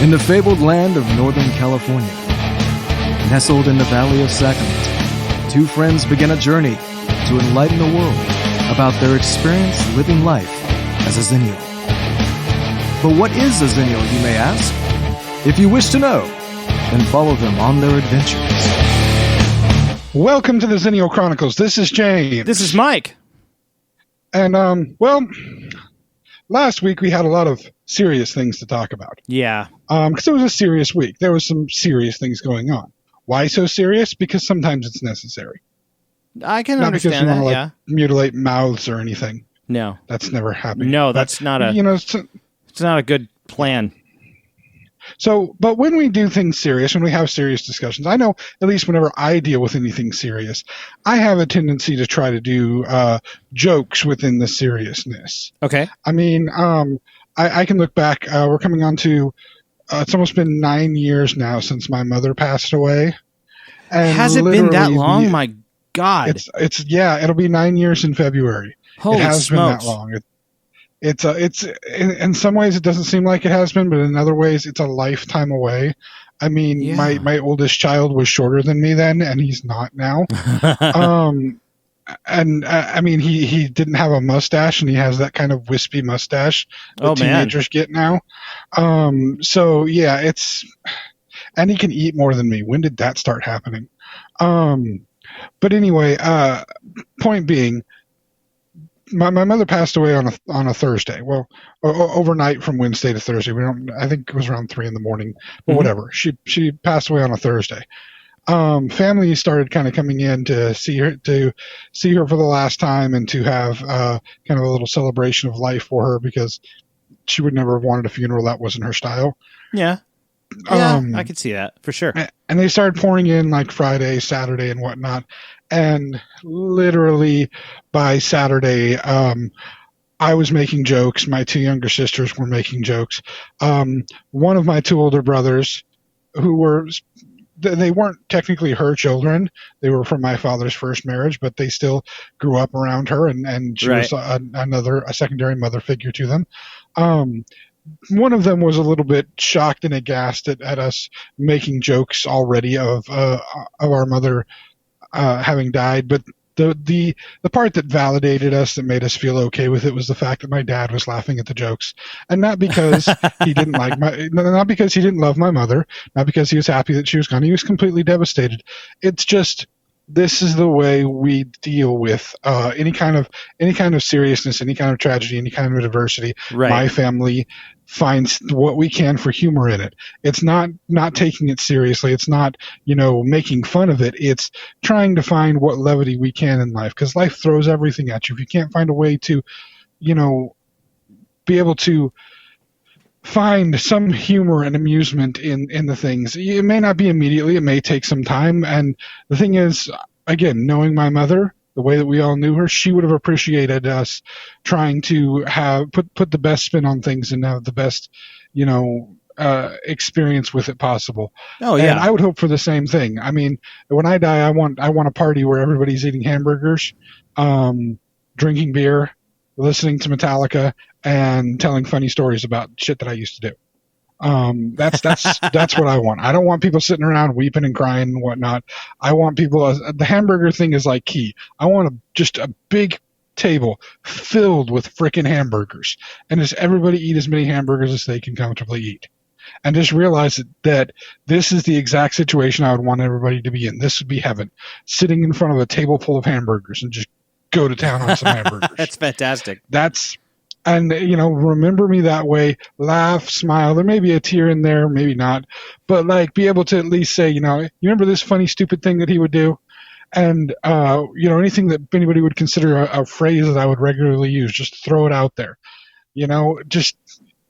In the fabled land of Northern California, nestled in the Valley of Sacramento, two friends begin a journey to enlighten the world about their experience living life as a Xennial. But what is a Xennial, you may ask? If you wish to know, then follow them on their adventures. Welcome to the Xennial Chronicles. This is James. This is Mike. And, last week we had a lot of serious things to talk about. Yeah. Because it was a serious week. There was some serious things going on. Why so serious? Because sometimes it's necessary. I can Not understand because you that, want to mutilate mouths or anything. No. That's never happened. No, that's not a... it's not a good plan. So, but when we do things serious, when we have serious discussions, I know at least whenever I deal with anything serious, I have a tendency to try to do jokes within the seriousness. Okay. I mean, I can look back. We're coming on to, it's almost been 9 years now since my mother passed away. And has it been that long? My God. It'll be 9 years in February. Holy it has smokes. been that long. It's in some ways it doesn't seem like it has been, but in other ways it's a lifetime away. I mean, my oldest child was shorter than me then, and he's not now. I mean, he didn't have a mustache, and he has that kind of wispy mustache that teenagers get now. So yeah, and he can eat more than me. When did that start happening? But anyway, point being, my mother passed away on a Thursday. Well, overnight from Wednesday to Thursday. I think it was around 3 a.m, but whatever. She passed away on a Thursday. Family started kind of coming in to see her for the last time and to have kind of a little celebration of life for her, because she would never have wanted a funeral. That wasn't her style. Yeah. Yeah, I could see that for sure. And they started pouring in like Friday, Saturday, and whatnot. And literally by Saturday, I was making jokes. My two younger sisters were making jokes. One of my two older brothers, they weren't technically her children. They were from my father's first marriage, but they still grew up around her, and she was a secondary mother figure to them. One of them was a little bit shocked and aghast at us making jokes already of our mother having died, but the part that validated us, that made us feel okay with it, was the fact that my dad was laughing at the jokes, and not because he didn't not because he didn't love my mother, not because he was happy that she was gone. He was completely devastated. It's just, this is the way we deal with any kind of seriousness, any kind of tragedy, any kind of adversity. Right. My family finds what we can for humor in it. It's not taking it seriously. It's not, making fun of it. It's trying to find what levity we can in life, because life throws everything at you. If you can't find a way to, be able to find some humor and amusement in the things, it may not be immediately, it may take some time. And the thing is, again, knowing my mother the way that we all knew her, she would have appreciated us trying to put the best spin on things and have the best experience with it possible. Oh yeah. And I would hope for the same thing. I mean, when I die, I want a party where everybody's eating hamburgers, drinking beer, listening to Metallica, and telling funny stories about shit that I used to do. That's what I want. I don't want people sitting around weeping and crying and whatnot. I want people. The hamburger thing is like key. I want just a big table filled with frickin' hamburgers, and just everybody eat as many hamburgers as they can comfortably eat, and just realize that this is the exact situation I would want everybody to be in. This would be heaven, sitting in front of a table full of hamburgers and just go to town on some hamburgers. That's fantastic. And, remember me that way, laugh, smile. There may be a tear in there, maybe not, but be able to at least say, you remember this funny, stupid thing that he would do? And, anything that anybody would consider a phrase that I would regularly use, just throw it out there, just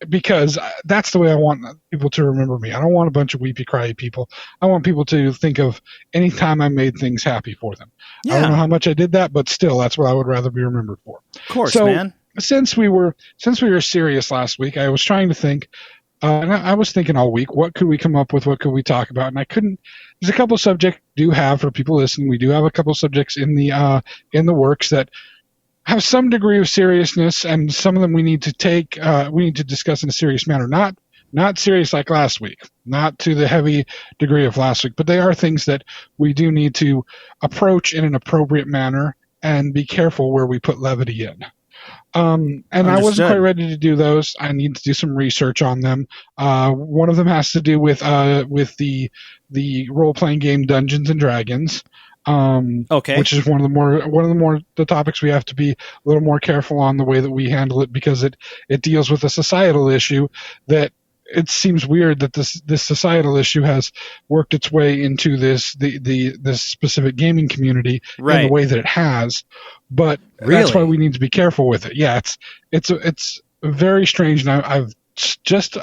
because that's the way I want people to remember me. I don't want a bunch of weepy, cryy people. I want people to think of any time I made things happy for them. Yeah. I don't know how much I did that, but still, that's what I would rather be remembered for. Of course, man. Since we were serious last week, I was trying to think, and I was thinking all week, what could we come up with? What could we talk about? And I couldn't. There's a couple of subjects we do have for people listening. We do have a couple of subjects in the works that have some degree of seriousness, and some of them we need to discuss in a serious manner. Not not serious like last week, not to the heavy degree of last week, but they are things that we do need to approach in an appropriate manner and be careful where we put levity in. And I wasn't quite ready to do those. I need to do some research on them. One of them has to do with the role-playing game Dungeons and Dragons. Which is one of the topics we have to be a little more careful on the way that we handle it, because it deals with a societal issue that it seems weird that this societal issue has worked its way into this specific gaming community in the way that it has. But that's why we need to be careful with it. Yeah, it's very strange, and I've just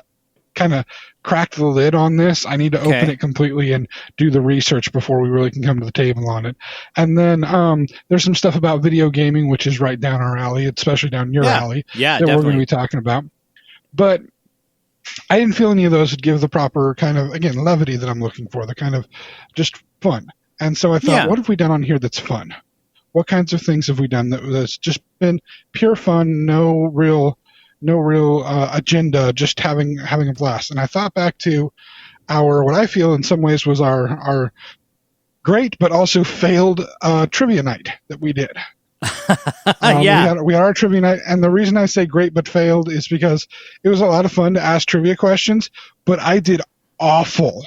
kind of cracked the lid on this. I need to open it completely and do the research before we really can come to the table on it. And then there's some stuff about video gaming, which is right down our alley, especially down your alley, that definitely. We're going to be talking about. But I didn't feel any of those would give the proper kind of, again, levity that I'm looking for, the kind of just fun. And so I thought, what have we done on here that's fun? What kinds of things have we done that's just been pure fun, no real agenda, just having a blast? And I thought back to what I feel in some ways was our great but also failed trivia night that we did. We had our trivia night, and the reason I say great but failed is because it was a lot of fun to ask trivia questions, but I did awful.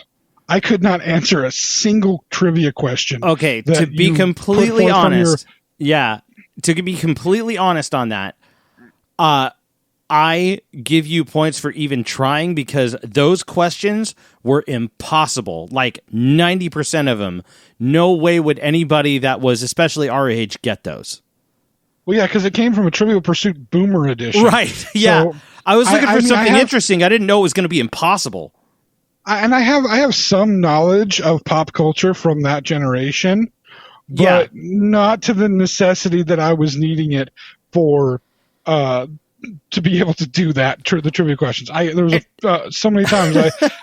I could not answer a single trivia question. Okay, to be completely honest, to be completely honest on that, I give you points for even trying, because those questions were impossible. Like 90% of them. No way would anybody that was especially our age get those. Well, yeah, because it came from a Trivial Pursuit Boomer edition. Right, yeah. So I was looking for something interesting. I didn't know it was going to be impossible. I have some knowledge of pop culture from that generation, but not to the necessity that I was needing it for to be able to do that, the trivia questions. There was so many times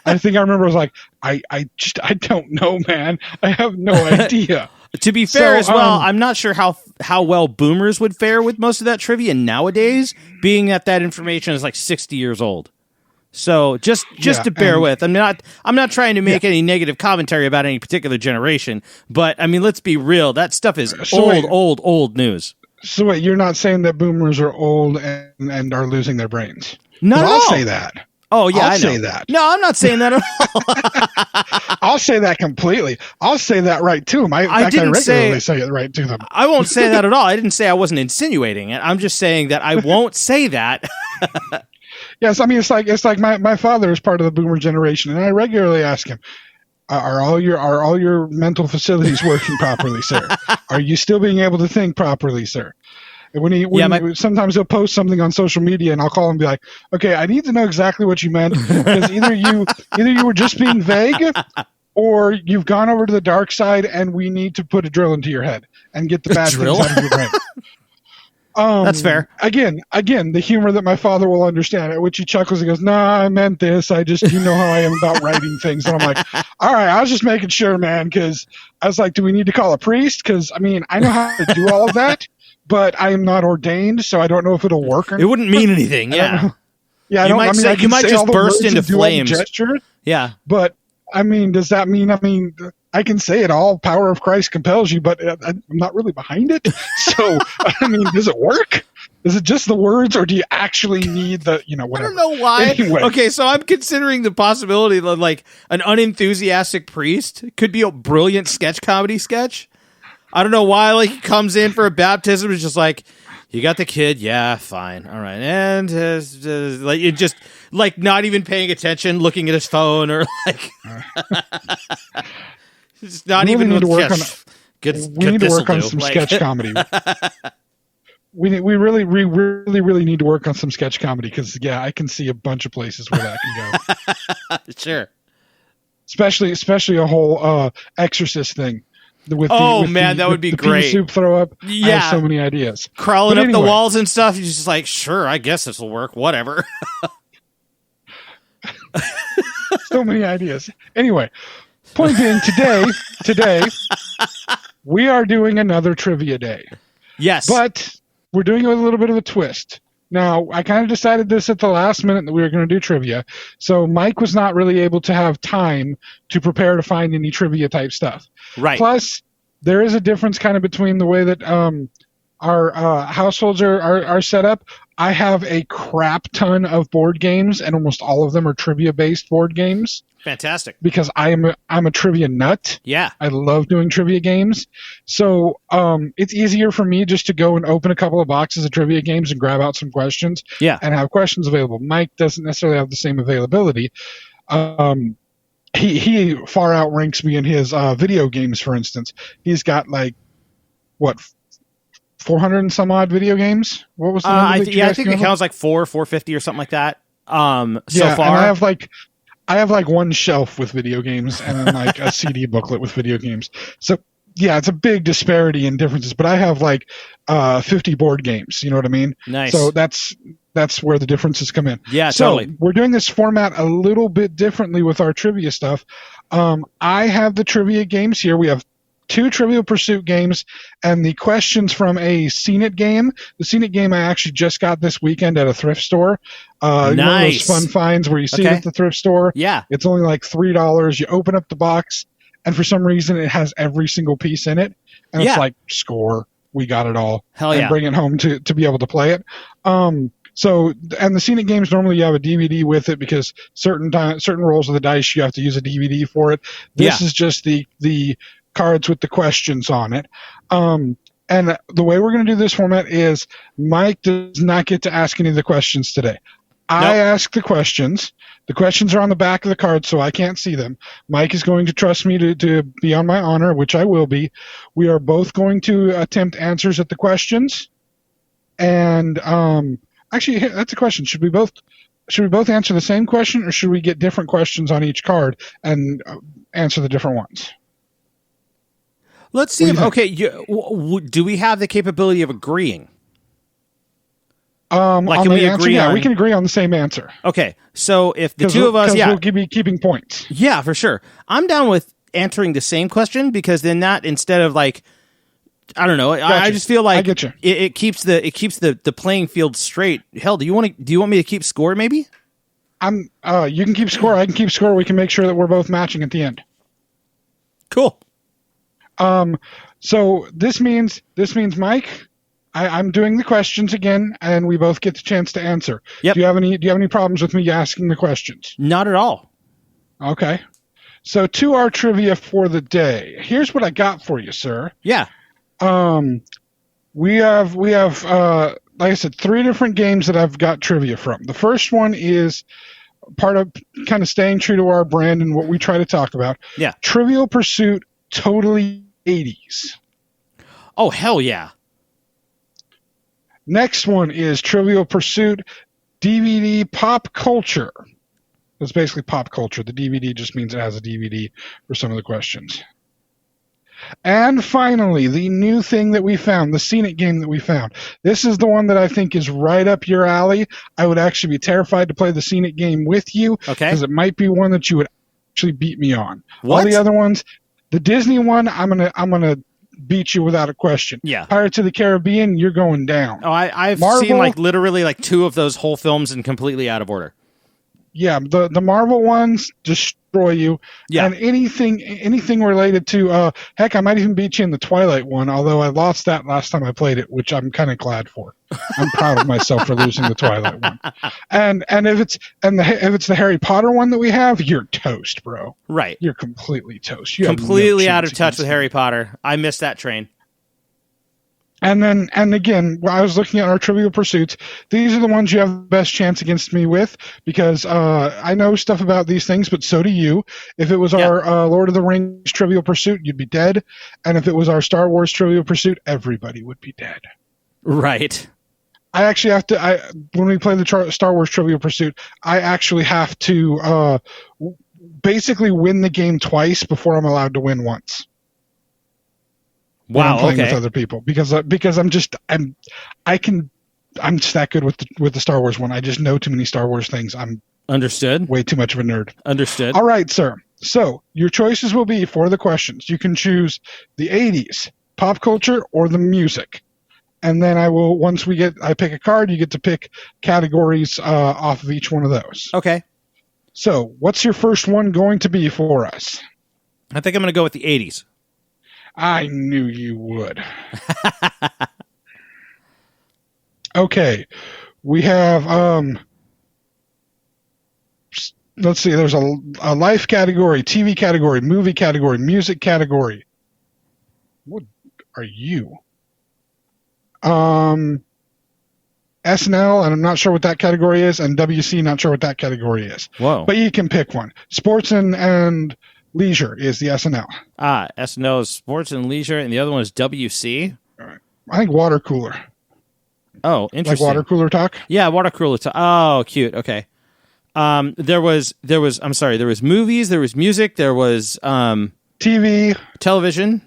I think I remember I was like, I don't know, man. I have no idea. To be fair as well, I'm not sure how well boomers would fare with most of that trivia nowadays, being that information is like 60 years old. So just to bear with, I'm not trying to make any negative commentary about any particular generation, but I mean, let's be real. That stuff is old news. So wait, you're not saying that boomers are old and are losing their brains? No, I'll say that. Oh yeah, I'll say that. No, I'm not saying that at all. I'll say that completely. I'll say that right to them. I regularly say it right to them. I won't say that at all. I didn't say I wasn't insinuating it. I'm just saying that I won't say that. Yes, I mean it's like my father is part of the boomer generation, and I regularly ask him, Are all your mental facilities working properly, sir? Are you still being able to think properly, sir? And when sometimes he'll post something on social media, and I'll call him and be like, "Okay, I need to know exactly what you meant, because either you were just being vague, or you've gone over to the dark side, and we need to put a drill into your head and get the bad things out of your brain." That's fair. Again, the humor that my father will understand, at which he chuckles and goes, "Nah, I meant this. I just, you know how I am about writing things." And I'm like, "All right, I was just making sure, man," because I was like, "Do we need to call a priest?" Because, I mean, I know how to do all of that, but I am not ordained, so I don't know if it'll work or not. It wouldn't mean anything, yeah. Yeah, you might just burst into flames. Gesture, yeah. But, I mean, does that mean, I can say it all, power of Christ compels you, but I'm not really behind it. So, I mean, does it work? Is it just the words, or do you actually need the, whatever? I don't know why. Anyway. Okay, so I'm considering the possibility that, like, an unenthusiastic priest could be a brilliant comedy sketch. I don't know why, like, he comes in for a baptism, it's just like, "You got the kid? Yeah, fine. All right." And like, it just, like, not even paying attention, looking at his phone, or like, it's not we even need to work on. We need to work on some sketch comedy. We really need to work on some sketch comedy, because I can see a bunch of places where that can go. Sure. Especially a whole Exorcist thing. That would be great. Pea soup throw up. Yeah. I have so many ideas. Crawling up the walls and stuff. You're just like, sure, I guess this will work. Whatever. So many ideas. Anyway, point being, today, we are doing another trivia day. Yes. But we're doing it with a little bit of a twist. Now, I kind of decided this at the last minute that we were going to do trivia. So Mike was not really able to have time to prepare to find any trivia type stuff. Right. Plus, there is a difference kind of between the way that our households are set up. I have a crap ton of board games, and almost all of them are trivia-based board games. Fantastic. Because I'm a trivia nut. Yeah. I love doing trivia games. So it's easier for me just to go and open a couple of boxes of trivia games and grab out some questions. Yeah. And have questions available. Mike doesn't necessarily have the same availability. He far outranks me in his video games, for instance. He's got 400 and some odd video games. What was the number? I think it counts like 450 or something like that. So far, and I have one shelf with video games and then a CD booklet with video games. So yeah, it's a big disparity in differences, but I have 50 board games. You know what I mean? Nice. So that's where the differences come in. Yeah, so totally. We're doing this format a little bit differently with our trivia stuff. I have the trivia games here. We have 2 Trivial Pursuit games and the questions from a Scene It game. The Scene It game I actually just got this weekend at a thrift store. Nice. One of those fun finds where you see it at the thrift store. Yeah. It's only $3. You open up the box, and for some reason it has every single piece in it. And it's score. We got it all. Hell and yeah. bring it home to be able to play it. So, and the Scene It games, normally you have a DVD with it because certain rolls of the dice you have to use a DVD for it. This is just the cards with the questions on it. And the way we're going to do this format is Mike does not get to ask any of the questions today. I ask the questions. The questions are on the back of the card, so I can't see them. Mike is going to trust me to be on my honor, which I will be. We are both going to attempt answers at the questions. And actually, that's a question. Should we both answer the same question, or should we get different questions on each card and answer the different ones? Let's see. Do we have the capability of agreeing? Can we agree? Yeah, we can agree on the same answer. Okay, so if the two of us, we'll be keeping points. Yeah, for sure. I'm down with answering the same question because then that instead of I don't know. Gotcha. I just feel like I get you. It keeps the playing field straight. Hell, do you want me to keep score? Maybe. You can keep score. I can keep score. We can make sure that we're both matching at the end. Cool. So this means Mike, I'm doing the questions again, and we both get the chance to answer. Yep. Do you have any problems with me asking the questions? Not at all. Okay. So to our trivia for the day. Here's what I got for you, sir. Yeah. We have like I said, 3 different games that I've got trivia from. The first one is part of kind of staying true to our brand and what we try to talk about. Yeah. Trivial Pursuit, totally 80s. Oh, hell yeah. Next one is Trivial Pursuit DVD Pop Culture. It's basically pop culture. The DVD just means it has a DVD for some of the questions. And finally, the new thing that we found, the Scene It game that we found. This is the one that I think is right up your alley. I would actually be terrified to play the Scene It game with you. Okay. Because it might be one that you would actually beat me on. What? All the other ones, the Disney one, I'm gonna beat you without a question. Yeah. Pirates of the Caribbean, you're going down. Oh, I've Marvel, seen literally 2 of those whole films and completely out of order. Yeah, the Marvel ones destroy you. Yeah. And anything related to heck, I might even beat you in the Twilight one, although I lost that last time I played it, which I'm kind of glad for. I'm proud of myself for losing the Twilight one. And if it's the Harry Potter one that we have, you're toast, bro. Right. You're completely toast. Completely out of touch with Harry Potter. I missed that train. And again, when I was looking at our Trivial Pursuits, these are the ones you have the best chance against me with because I know stuff about these things, but so do you. If it was our Lord of the Rings Trivial Pursuit, you'd be dead. And if it was our Star Wars Trivial Pursuit, everybody would be dead. Right. I actually have to, when we play the Star Wars Trivial Pursuit, I actually have to basically win the game twice before I'm allowed to win once. Wow. I'm playing with other people because I'm just that good with the Star Wars one. I just know too many Star Wars things. I'm understood. Way too much of a nerd. Understood. All right, sir. So your choices will be for the questions. You can choose the 80s, pop culture, or the music. And then I pick a card, you get to pick categories off of each one of those. Okay. So, what's your first one going to be for us? I think I'm going to go with the 80s. I knew you would. Okay. We have, let's see, there's a life category, TV category, movie category, music category. What are you? SNL, and I'm not sure what that category is, and WC, not sure what that category is. Whoa. But you can pick one. Sports and leisure is the SNL. SNL is sports and leisure, and the other one is WC. All right. I think water cooler. Oh, interesting. Like water cooler talk? Yeah, water cooler talk. Oh, cute. Okay. There was movies, there was music, there was TV, television,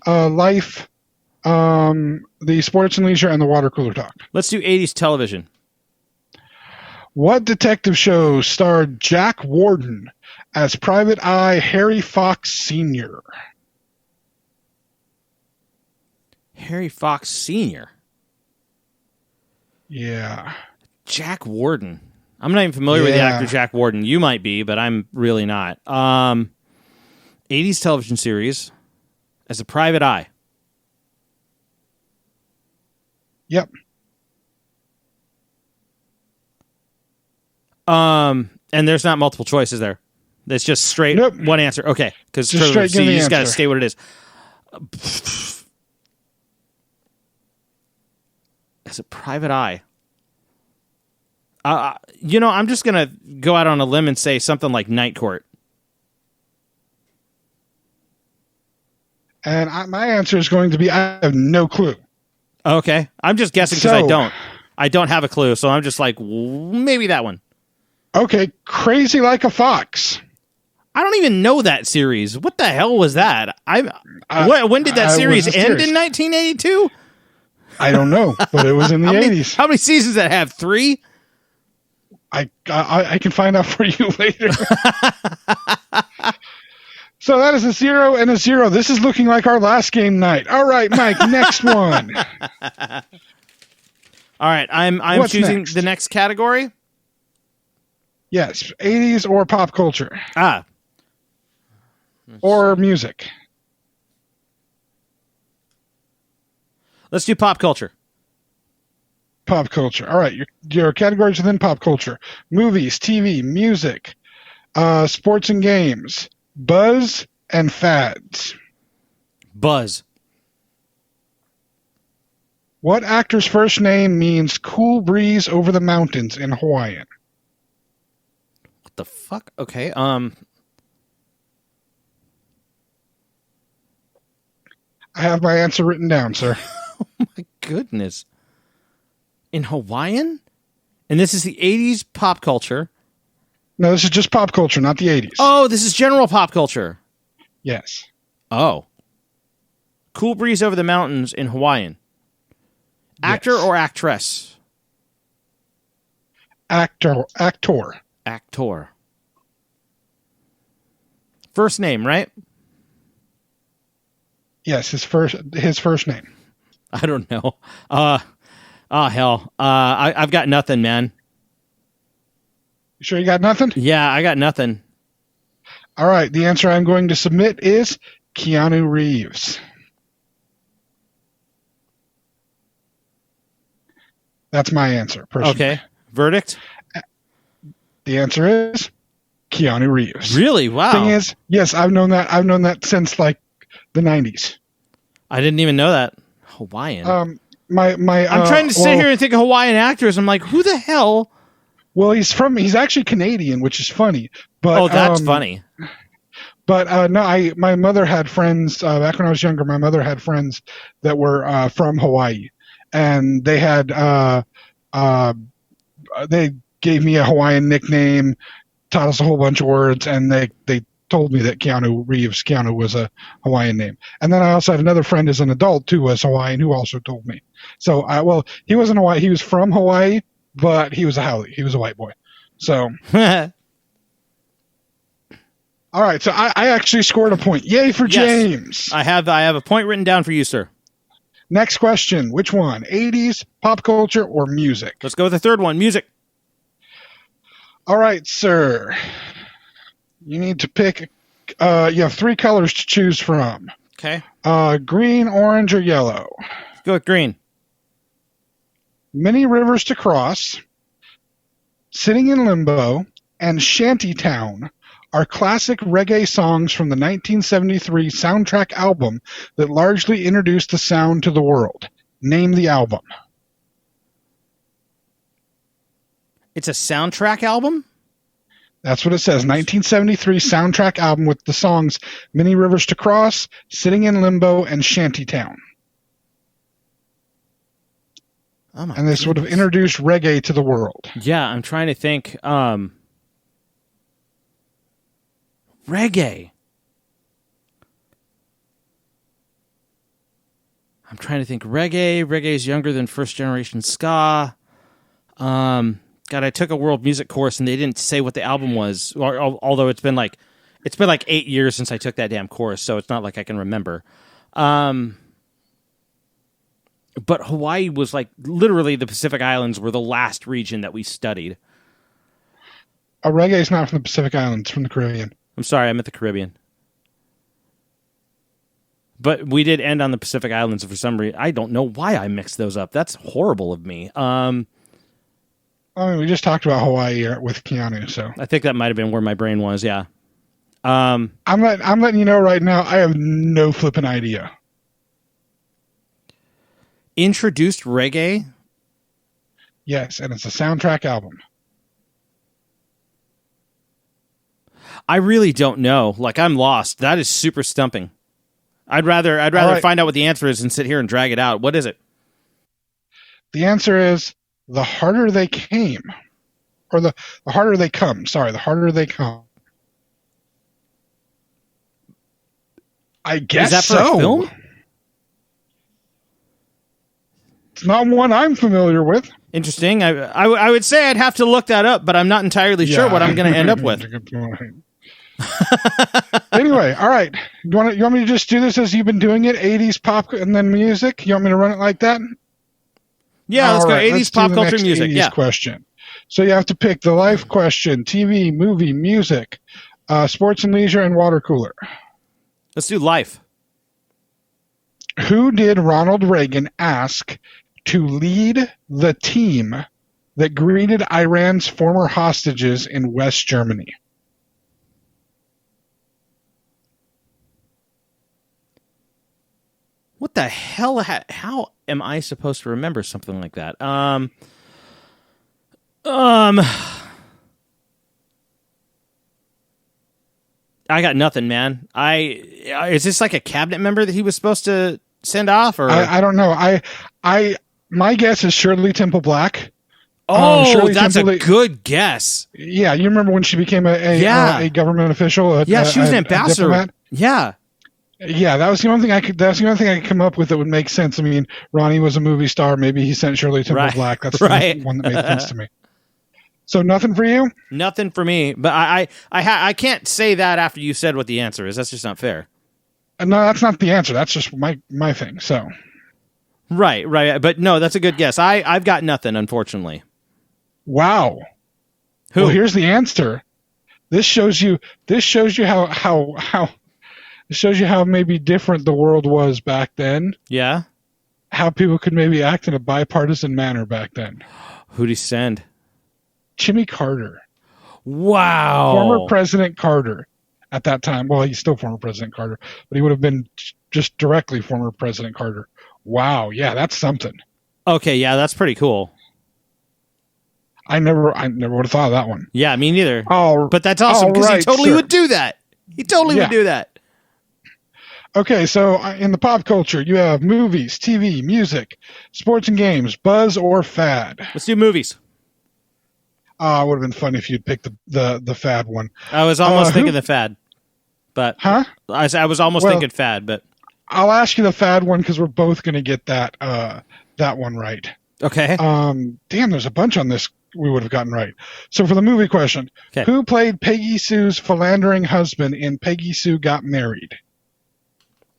life, the sports and leisure, and the water cooler talk. Let's do 80s television. What detective show starred Jack Warden as Private Eye Harry Fox Sr.? Harry Fox Sr.? Yeah. Jack Warden. I'm not even familiar with the actor Jack Warden. You might be, but I'm really not. 80s television series as a Private Eye. Yep. And there's not multiple choices there. It's just straight one answer. Okay, because you just got to state what it is. As a Private Eye. I'm just going to go out on a limb and say something like Night Court. And my answer is going to be I have no clue. Okay. I'm just guessing because I don't. I don't have a clue, so I'm just like, maybe that one. Okay, Crazy Like a Fox. I don't even know that series. What the hell was that? When did that series end in 1982? I don't know, but it was in the 80s. How many seasons did that have? 3? I can find out for you later. So that is a 0 and a 0. This is looking like our last game night. All right, Mike, next one. All right, I'm choosing the next category. Yes, 80s or pop culture. Or music. Let's do pop culture. Pop culture. All right, your categories within pop culture. Movies, TV, music, sports and games, buzz, and fads. Buzz. What actor's first name means cool breeze over the mountains in Hawaiian? What the fuck? Okay, I have my answer written down, sir. Oh my goodness. In Hawaiian? And this is the 80s pop culture. No, this is just pop culture, not the 80s. Oh, this is general pop culture. Yes. Oh. Cool breeze over the mountains in Hawaiian. Actor or actress? Actor. First name, right? Yes, his first name. I don't know. Hell. I've got nothing, man. You sure you got nothing? Yeah, I got nothing. All right, the answer I'm going to submit is Keanu Reeves. That's my answer, personally. Okay. Verdict? The answer is Keanu Reeves. Really? Wow. Thing is, yes, I've known that since like the 90s. I didn't even know that. Hawaiian. I'm trying to sit here and think of Hawaiian actors. I'm like, who the hell? Well, he's actually Canadian, which is funny. But that's funny. But no, my mother had friends back when I was younger. My mother had friends that were from Hawaii, and they had they gave me a Hawaiian nickname, taught us a whole bunch of words, and they told me that Keanu was a Hawaiian name. And then I also had another friend as an adult who was Hawaiian who also told me. So, he wasn't Hawaii. He was from Hawaii, but he was a haole. He was a white boy. So, all right. So I actually scored a point. Yay for James. I have a point written down for you, sir. Next question. Which one? 80s, pop culture, or music? Let's go with the third one. Music. All right, sir. You need to pick. You have 3 colors to choose from. Okay. Green, orange, or yellow? Let's go with green. Many Rivers to Cross, Sitting in Limbo, and Shantytown are classic reggae songs from the 1973 soundtrack album that largely introduced the sound to the world. Name the album. It's a soundtrack album? That's what it says. 1973 soundtrack album with the songs Many Rivers to Cross, Sitting in Limbo, and Shantytown. Oh my and this would have introduced reggae to the world. Yeah, I'm trying to think. Reggae. I'm trying to think. Reggae is younger than first generation ska. God, I took a world music course and they didn't say what the album was. Although it's been like 8 years since I took that damn course, so it's not like I can remember. But Hawaii was like literally the Pacific Islands were the last region that we studied. Reggae is not from the Pacific Islands, from the Caribbean. I'm sorry, I meant the Caribbean. But we did end on the Pacific Islands for some reason. I don't know why I mixed those up. That's horrible of me. I mean, we just talked about Hawaii with Keanu, so I think that might have been where my brain was. Yeah. I'm letting you know right now. I have no flipping idea. Introduced reggae? Yes, and it's a soundtrack album. I really don't know. Like, I'm lost. That is super stumping. I'd rather find out what the answer is and sit here and drag it out. What is it? The answer is The Harder They Came. Or the Harder They Come. Sorry, The Harder They Come. I guess so. Is that for a film? It's not one I'm familiar with. Interesting. I would say I'd have to look that up, but I'm not entirely sure what I'm going to end up with. Anyway, all right. You want me to just do this as you've been doing it? 80s pop and then music? You want me to run it like that? Yeah, let's go 80s pop culture music. 80s yeah. question. So you have to pick the life question, TV, movie, music, sports and leisure, and water cooler. Let's do life. Who did Ronald Reagan ask to lead the team that greeted Iran's former hostages in West Germany? What the hell? How am I supposed to remember something like that? I got nothing, man. Is this like a cabinet member that he was supposed to send off, or I don't know. My guess is Shirley Temple Black. Oh, that's a good guess. Yeah, you remember when she became a government official? She was an ambassador. Yeah. Yeah, that was the only thing I could come up with that would make sense. I mean, Ronnie was a movie star. Maybe he sent Shirley Temple Black. That's the one that made sense to me. So nothing for you? Nothing for me. But I can't say that after you said what the answer is. That's just not fair. No, that's not the answer. That's just my thing. So. Right. But no, that's a good guess. I've got nothing, unfortunately. Wow. Who? Well, here's the answer. This shows you how it shows you how maybe different the world was back then. Yeah. How people could maybe act in a bipartisan manner back then. Who'd he send? Jimmy Carter. Wow. Former President Carter at that time. Well, he's still former President Carter, but he would have been just directly former President Carter. Wow. Yeah, that's something. Okay, yeah, that's pretty cool. I never would have thought of that one. Yeah, me neither. Oh, but that's awesome because he totally would do that. He totally would do that. Okay, so in the pop culture, you have movies, TV, music, sports and games, buzz or fad. Let's do movies. It would have been funny if you'd picked the fad one. I was almost thinking the fad, but I was almost thinking fad, but I'll ask you the fad one because we're both going to get that one right. Okay. Damn, there's a bunch on this we would have gotten right. So for the movie question, who played Peggy Sue's philandering husband in Peggy Sue Got Married?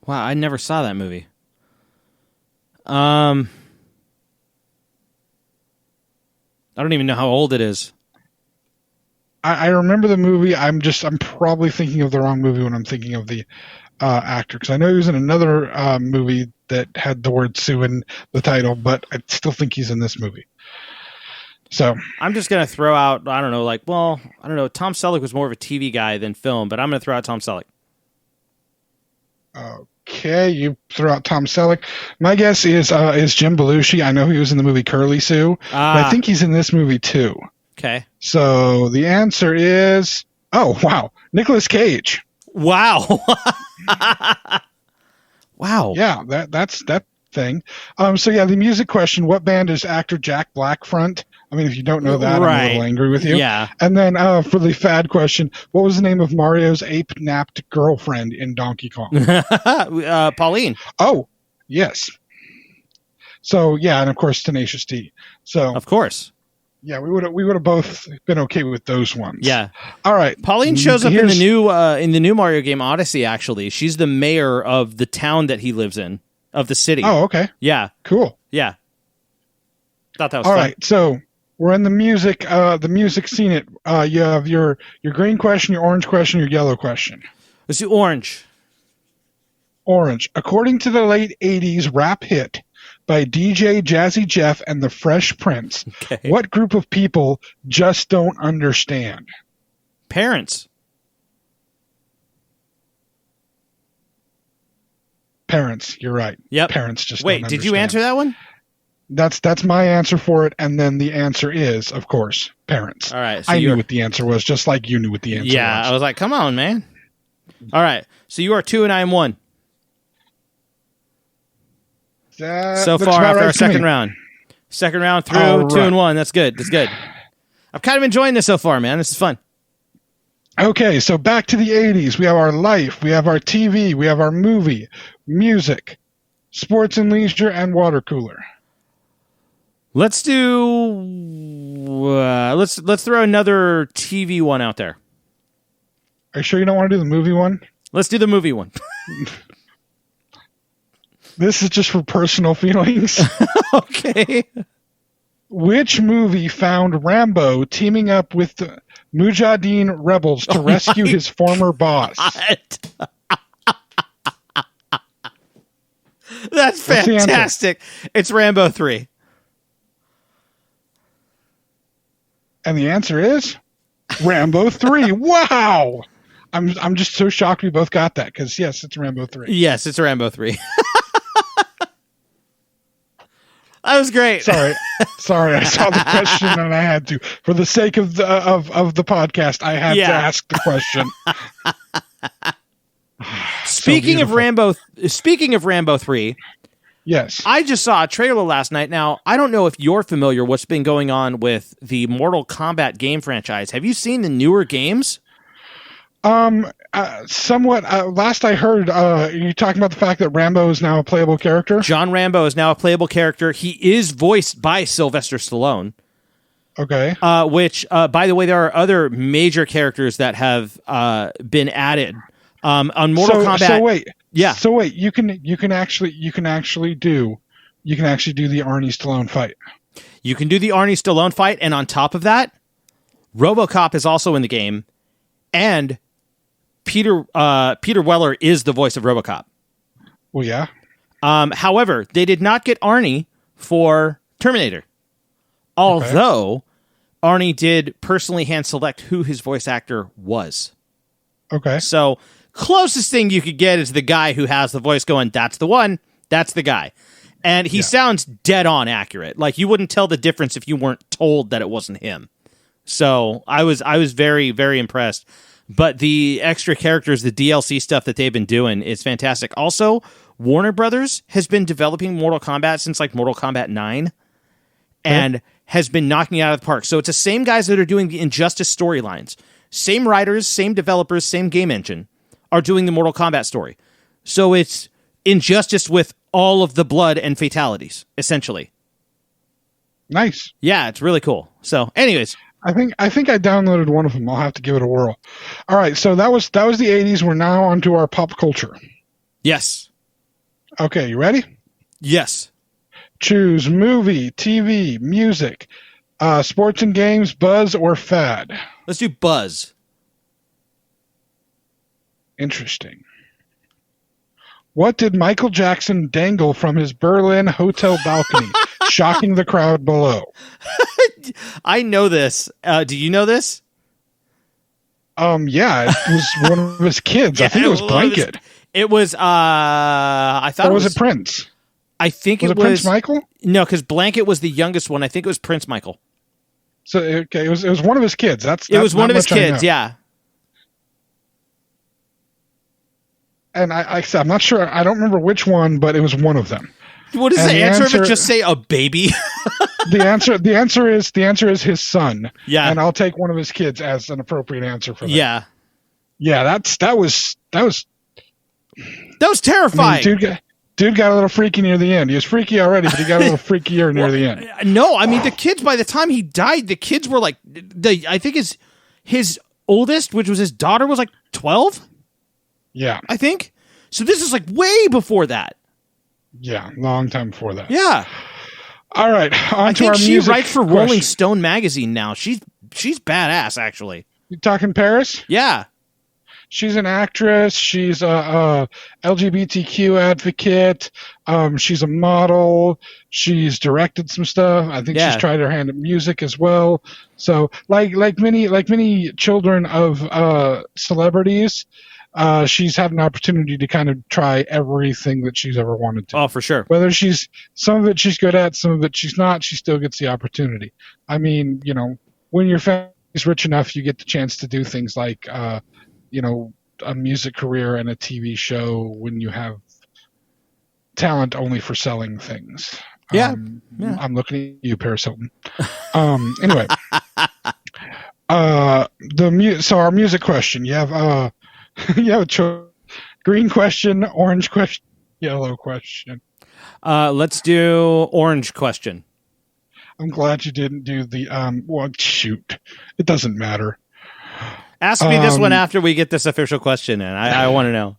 Wow, I never saw that movie. I don't even know how old it is. I remember the movie. I'm probably thinking of the wrong movie when I'm thinking of the actor, because I know he was in another movie that had the word Sue in the title, but I still think he's in this movie. So I'm just going to throw out, I don't know, Tom Selleck was more of a TV guy than film, but I'm going to throw out Tom Selleck. Okay, you throw out Tom Selleck. My guess is Jim Belushi. I know he was in the movie Curly Sue, but I think he's in this movie too. Okay. So the answer is, oh, wow, Nicolas Cage. Wow. Wow. Yeah, that's that thing. So yeah, the music question, what band is actor Jack Black front? I mean, if you don't know that, I'm a little angry with you. Yeah. And then for the fad question, what was the name of Mario's ape-napped girlfriend in Donkey Kong? Pauline. Oh, yes. So yeah, and of course Tenacious D. So of course. Yeah, we would have both been okay with those ones. Yeah. All right. Pauline shows up in the new Mario game Odyssey. Actually, she's the mayor of the town that he lives in, of the city. Oh, okay. Yeah. Cool. Yeah. Thought that was all fun. right. So we're in the music. The music scene. You have your green question, your orange question, your yellow question. Let's do orange. Orange. According to the late '80s rap hit by DJ Jazzy Jeff and the Fresh Prince, what group of people just don't understand? Parents. Parents. You're right. Yep. Parents just Wait, don't did understand. you answer that one? That's my answer for it, and then the answer is, of course, parents. All right. So I knew what the answer was, just like you knew what the answer was. Yeah, I was like, come on, man. All right. So you are 2 and I am 1. So far after our second round. Second round through, right. 2 and 1. That's good. That's good. I'm kind of enjoying this so far, man. This is fun. Okay, so back to the 80s. We have our life, we have our TV, we have our movie, music, sports and leisure, and water cooler. Let's do let's throw another TV one out there. Are you sure you don't want to do the movie one? Let's do the movie one. This is just for personal feelings. Okay. Which movie found Rambo teaming up with the Mujahideen rebels to rescue his former boss? That's fantastic. It's Rambo 3. And the answer is Rambo 3. Wow. I'm just so shocked we both got that, because yes, it's Rambo 3. Yes, it's Rambo 3. That was great. Sorry, I saw the question and I had to. For the sake of the podcast, I had to ask the question. Speaking of Rambo 3, yes, I just saw a trailer last night. Now, I don't know if you're familiar what's been going on with the Mortal Kombat game franchise. Have you seen the newer games? Somewhat. Last I heard, you talking about the fact that Rambo is now a playable character? John Rambo is now a playable character. He is voiced by Sylvester Stallone. Okay. Which, by the way, there are other major characters that have been added on Mortal Kombat. So wait. Yeah. So wait. You can actually do the Arnie Stallone fight. You can do the Arnie Stallone fight, and on top of that, RoboCop is also in the game, and Peter Weller is the voice of RoboCop. Well, yeah. However, they did not get Arnie for Terminator. Although Arnie did personally hand select who his voice actor was. Okay. So closest thing you could get is the guy who has the voice going, that's the one, that's the guy. And he sounds dead on accurate. Like you wouldn't tell the difference if you weren't told that it wasn't him. So I was very, very impressed. But the extra characters, the DLC stuff that they've been doing is fantastic. Also, Warner Brothers has been developing Mortal Kombat since like Mortal Kombat 9 and has been knocking it out of the park. So it's the same guys that are doing the Injustice storylines. Same writers, same developers, same game engine are doing the Mortal Kombat story. So it's Injustice with all of the blood and fatalities, essentially. Nice. Yeah, it's really cool. So anyways... I think I downloaded one of them. I'll have to give it a whirl. All right, so that was the 80s. We're now on to our pop culture. Yes. Okay, you ready? Yes. Choose movie, TV, music, sports and games, buzz, or fad. Let's do buzz. Interesting. What did Michael Jackson dangle from his Berlin hotel balcony, shocking the crowd below? I know this. Do you know this? Yeah, it was one of his kids. I think it was Blanket. It was. I thought. Or was it Prince? I think was it was Prince Michael. No, because Blanket was the youngest one. I think it was Prince Michael. So okay, it was one of his kids. It was one of his kids. Yeah. And I'm not sure. I don't remember which one, but it was one of them. What is the answer of it? Just say a baby. The answer is his son. Yeah. And I'll take one of his kids as an appropriate answer for that. Yeah. Yeah, that was terrifying. I mean, dude got a little freaky near the end. He was freaky already, but he got a little freakier near the end. No, I mean the kids. By the time he died, the kids were like I think his oldest, which was his daughter, was like 12. Yeah, I think so. This is like way before that. Yeah, long time before that. Yeah. All right, on to our music. She writes for Rolling Stone magazine now. She's badass, actually. You talking Paris? Yeah. She's an actress. She's a LGBTQ advocate. She's a model. She's directed some stuff. I think she's tried her hand at music as well. So, like many children of celebrities, she's had an opportunity to kind of try everything that she's ever wanted to. Oh, for sure. Whether some of it she's good at, some of it she's not, she still gets the opportunity. I mean, when your family's rich enough, you get the chance to do things like, a music career and a TV show when you have talent only for selling things. Yeah. I'm looking at you, Paris Hilton. Anyway, so our music question, you have a choice: green question, orange question, yellow question. Let's do orange question. I'm glad you didn't do the well, shoot. It doesn't matter. Ask me this one after we get this official question in. I want to know.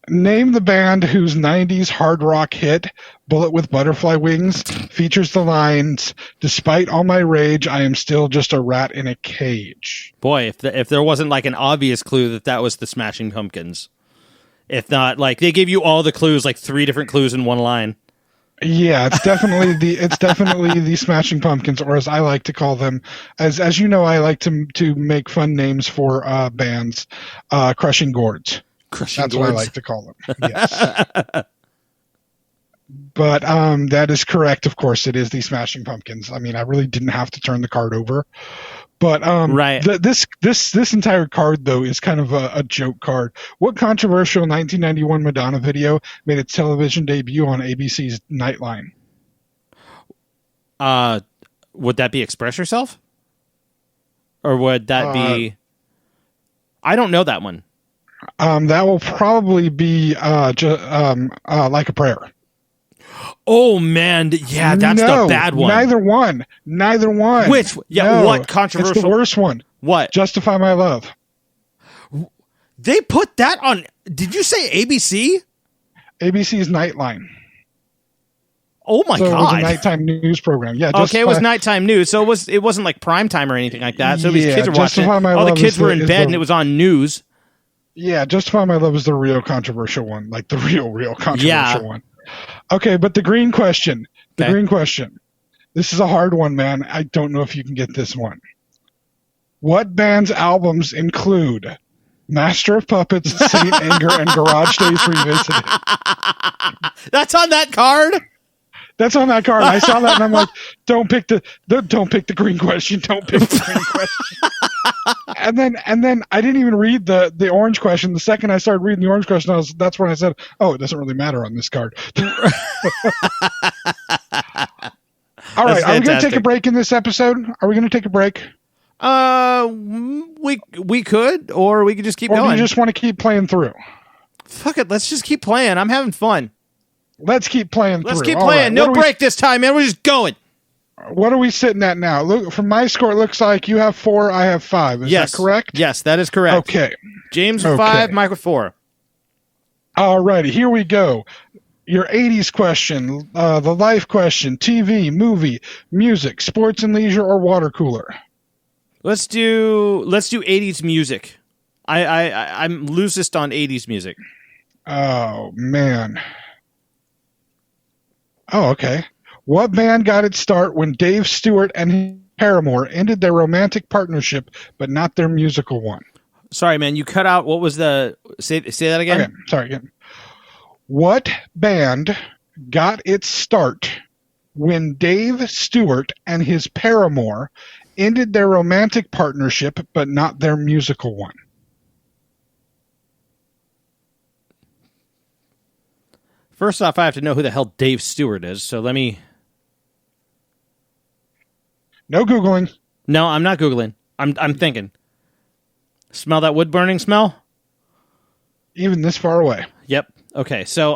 Name the band whose 90s hard rock hit, Bullet with Butterfly Wings, features the lines, "Despite all my rage, I am still just a rat in a cage." Boy, if there wasn't like an obvious clue that was the Smashing Pumpkins. If not, like they gave you all the clues, like 3 different clues in one line. Yeah, it's definitely the Smashing Pumpkins, or as I like to call them, as you know, I like to make fun names for bands, Crushing Gourds. That's what I like to call them. Yes. But that is correct. Of course, it is the Smashing Pumpkins. I mean, I really didn't have to turn the card over. But right. This entire card, though, is kind of a joke card. What controversial 1991 Madonna video made its television debut on ABC's Nightline? Would that be Express Yourself? Or would that be... I don't know that one. That will probably be Like a Prayer. Oh, man. Yeah, that's the bad one. Neither one. Which? Yeah, no, what controversial? It's the worst one. What? Justify My Love. They put that on... Did you say ABC? ABC's Nightline. Oh, my God. It was a nighttime news program. Yeah. Okay, it was nighttime news, so it wasn't like prime time or anything like that. So these kids were watching it. All the kids were in bed, and it was on news. Yeah, Justify My Love is the real controversial one. Like the real controversial one. Okay, but the green question. Green question. This is a hard one, man. I don't know if you can get this one. What band's albums include Master of Puppets, Saint Anger, and Garage Days Revisited? That's on that card? That's on that card. I saw that and I'm like, don't pick the green question. Don't pick the green question. and then I didn't even read the orange question. The second I started reading the orange question, that's when I said, oh, it doesn't really matter on this card. All right, are we going to take a break in this episode? Are we going to take a break? We could, or we could just keep going. Or do you just want to keep playing through? Fuck it, let's just keep playing. I'm having fun. Let's keep playing through. Let's keep playing. Right. No break this time, man. We're just going. What are we sitting at now? Look, from my score, it looks like you have 4, I have 5. Is that correct? Yes, that is correct. Okay. James with 5, Mike with 4. All righty, here we go. your 80s question, the life question, TV, movie, music, sports and leisure, or water cooler. Let's do 80s music. I'm loosest on 80s music. Oh, man. Oh, okay. What band got its start when Dave Stewart and Paramore ended their romantic partnership, but not their musical one? Sorry, man, you cut out. What was the... Say that again? Okay, sorry again. What band got its start when Dave Stewart and his Paramore ended their romantic partnership, but not their musical one? First off, I have to know who the hell Dave Stewart is, so let me... No Googling. No, I'm not Googling. I'm thinking. Smell that wood burning smell? Even this far away. Yep. Okay, so,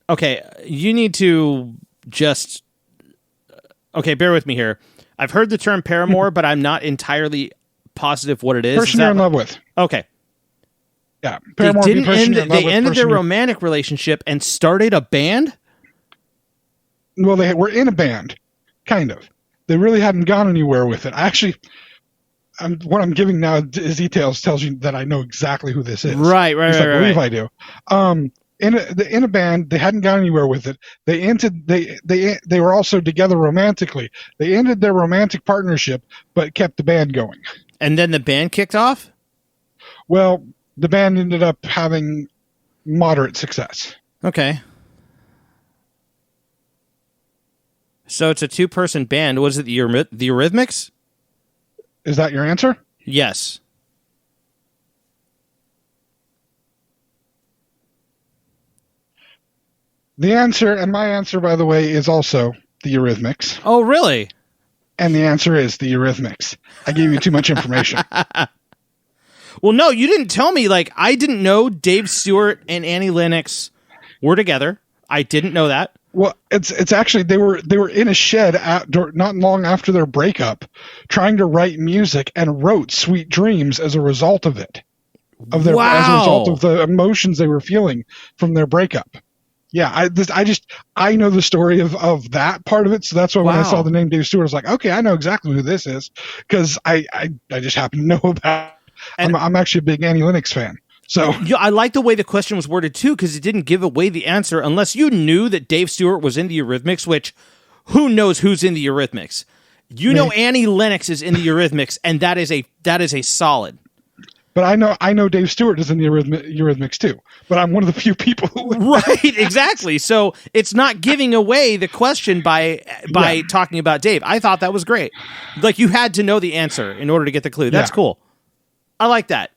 okay, you need to just... Okay, bear with me here. I've heard the term Paramore, but I'm not entirely positive what it is. Person you're in love with. Okay. Yeah. Paramore They ended their romantic relationship and started a band? Well, they were in a band, kind of. They really hadn't gone anywhere with it. Actually, what I'm giving now as details tells you that I know exactly who this is. Right. I believe I do. In a band, they hadn't gone anywhere with it. They were also together romantically. They ended their romantic partnership, but kept the band going. And then the band kicked off? Well, the band ended up having moderate success. Okay. So it's a two-person band. Was it the Eurythmics? Is that your answer? Yes. The answer, and my answer, by the way, is also the Eurythmics. Oh, really? And the answer is the Eurythmics. I gave you too much information. Well, no, you didn't tell me. Like, I didn't know Dave Stewart and Annie Lennox were together. I didn't know that. Well, it's actually they were in a shed not long after their breakup, trying to write music, and wrote "Sweet Dreams" as a result of it, as a result of the emotions they were feeling from their breakup. Yeah, I know the story of that part of it, so that's why when I saw the name Dave Stewart, I was like, okay, I know exactly who this is, because I just happen to know about. I'm actually a big Annie Lennox fan. So I like the way the question was worded too, because it didn't give away the answer unless you knew that Dave Stewart was in the Eurythmics, which who knows who's in the Eurythmics? You know Annie Lennox is in the Eurythmics, and that is a solid. But I know Dave Stewart is in the Eurythmics too. But I'm one of the few people who right, exactly. So it's not giving away the question by talking about Dave. I thought that was great. Like, you had to know the answer in order to get the clue. That's cool. I like that.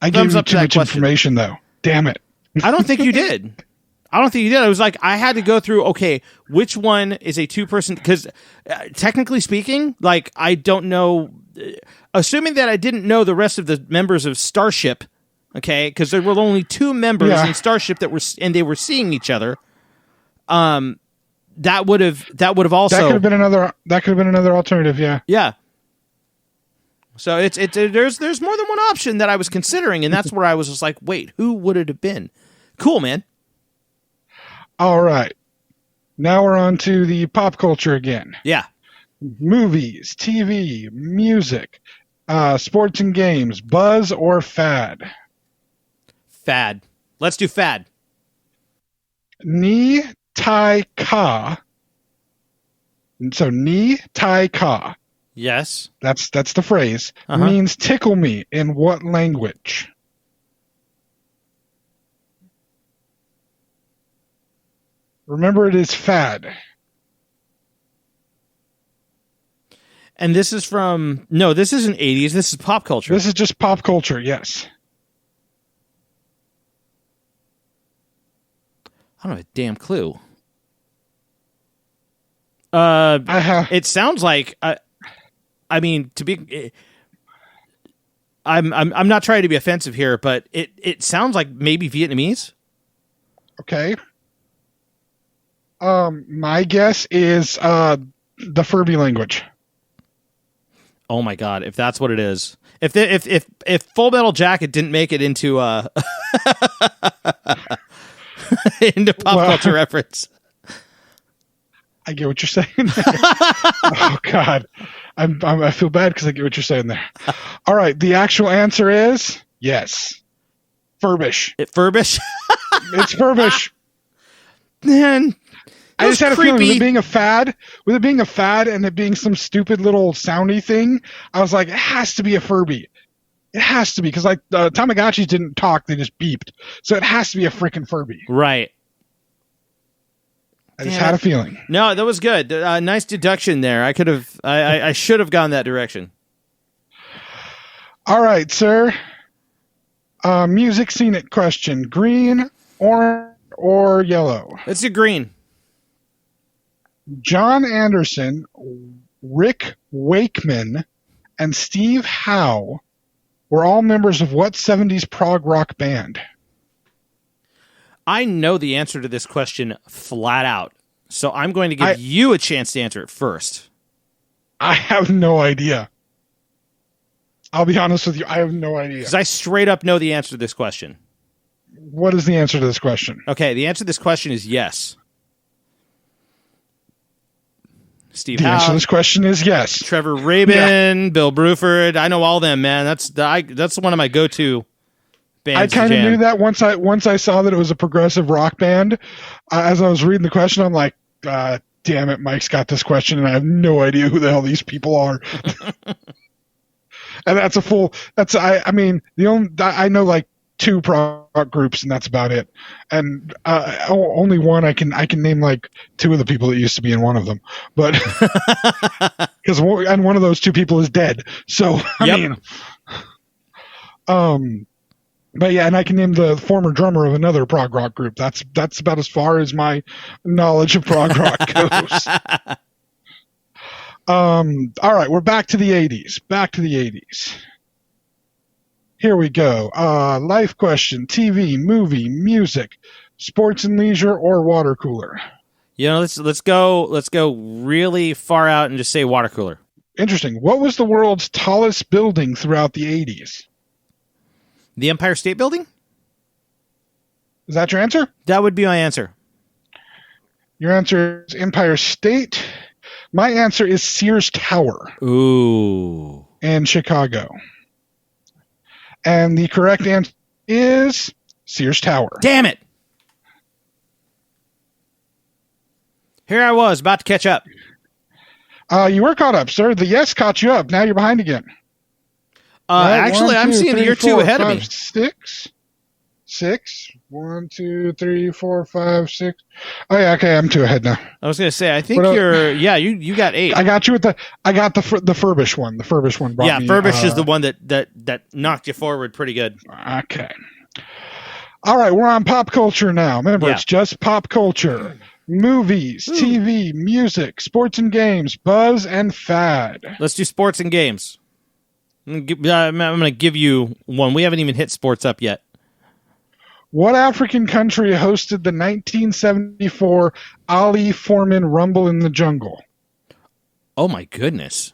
I gave you too much information, though. Damn it. I don't think you did. I was like, I had to go through, okay, which one is a two-person? Because technically speaking, like, I don't know. Assuming that I didn't know the rest of the members of Starship, okay, because there were only two members in Starship and they were seeing each other. That would have also that could have been another alternative. Yeah. Yeah. So there's more than one option that I was considering, and that's where I was just like, wait, who would it have been? Cool, man. All right. Now we're on to the pop culture again. Yeah. Movies, TV, music, sports and games, buzz or fad? Fad. Let's do fad. Ni tai ka. So ni tai ka. Yes. That's the phrase. Means tickle me in what language? Remember, it is fad. And this is from... No, this isn't 80s. This is pop culture. This is just pop culture, yes. I don't have a damn clue. It sounds like... I mean, to be... I'm not trying to be offensive here, but it sounds like maybe Vietnamese. Okay. My guess is the Furby language. Oh my god! If that's what it is, if Full Metal Jacket didn't make it into into pop culture reference, I get what you're saying there. Oh God, I feel bad because I get what you're saying there. All right, the actual answer is yes, Furbish. Furbish. It's Furbish. Man, I just had creepy. a feeling with it being a fad and it being some stupid little soundy thing, I was like, it has to be a Furby. It has to be, because like Tamagotchis didn't talk, they just beeped. So it has to be a freaking Furby. Right. I just had a feeling. No, that was good. Nice deduction there. I should have gone that direction. All right, sir. Music scenic question. Green, orange, or yellow? Let's do green. John Anderson, Rick Wakeman, and Steve Howe were all members of what 70s prog rock band? I know the answer to this question flat out, so I'm going to give you a chance to answer it first. I have no idea. I'll be honest with you. I have no idea. Because I straight up know the answer to this question. What is the answer to this question? Okay, the answer to this question is yes. Steve The Howe, answer to this question is yes. Trevor Rabin, Bill Bruford. I know all them, man. That's one of my go-to bands. I kind of knew that once I saw that it was a progressive rock band. As I was reading the question, I'm like, damn it, Mike's got this question, and I have no idea who the hell these people are. And I know like 2 prog groups, and that's about it. And only one I can name like 2 of the people that used to be in one of them, but because one of those 2 people is dead. So but yeah, and I can name the former drummer of another prog rock group. That's about as far as my knowledge of prog rock goes. All right, we're back to the 80s. Here we go. Life question: TV, movie, music, sports and leisure, or water cooler? Let's go really far out and just say water cooler. Interesting. What was the world's tallest building throughout the 80s? The Empire State Building? Is that your answer? That would be my answer. Your answer is Empire State. My answer is Sears Tower. Ooh. In Chicago. And the correct answer is Sears Tower. Damn it. Here I was, about to catch up. You were caught up, sir. The yes caught you up. Now you're behind again. Actually, I'm seeing that you're 2 ahead of me. 6. 1, 2, 3, 4, 5, 6. Oh yeah, okay. I'm 2 ahead now. I was gonna say, I think you got 8. I got you with the Furbish one. The Furbish one. Furbish is the one that knocked you forward pretty good. Okay. All right, we're on pop culture now. Remember, It's just pop culture. Movies, TV, music, sports and games, buzz and fad. Let's do sports and games. I'm going to give you one. We haven't even hit sports up yet. What African country hosted the 1974 Ali Foreman Rumble in the Jungle? Oh, my goodness.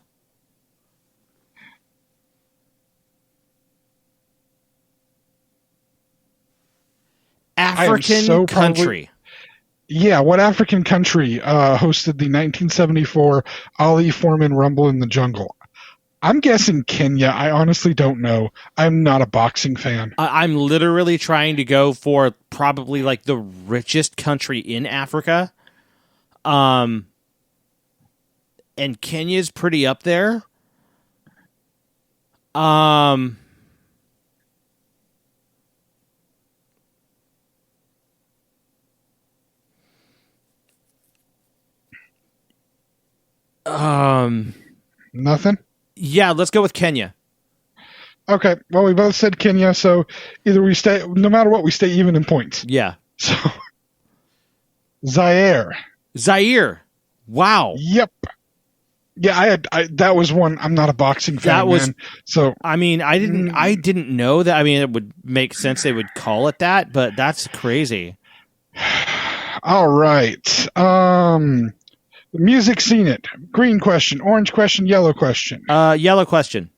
African country. What African country hosted the 1974 Ali Foreman Rumble in the Jungle? I'm guessing Kenya. I honestly don't know. I'm not a boxing fan. I'm literally trying to go for probably like the richest country in Africa. And Kenya's pretty up there. Nothing? Yeah, let's go with Kenya. Okay. Well, we both said Kenya, so either we stay, no matter what, we stay even in points. Yeah. So, Zaire. Wow. Yep. Yeah, that was one. I'm not a boxing fan, man. So, I mean, I didn't know that. I mean, it would make sense they would call it that, but that's crazy. All right. Music seen it. Green question, orange question, yellow question. Yellow question.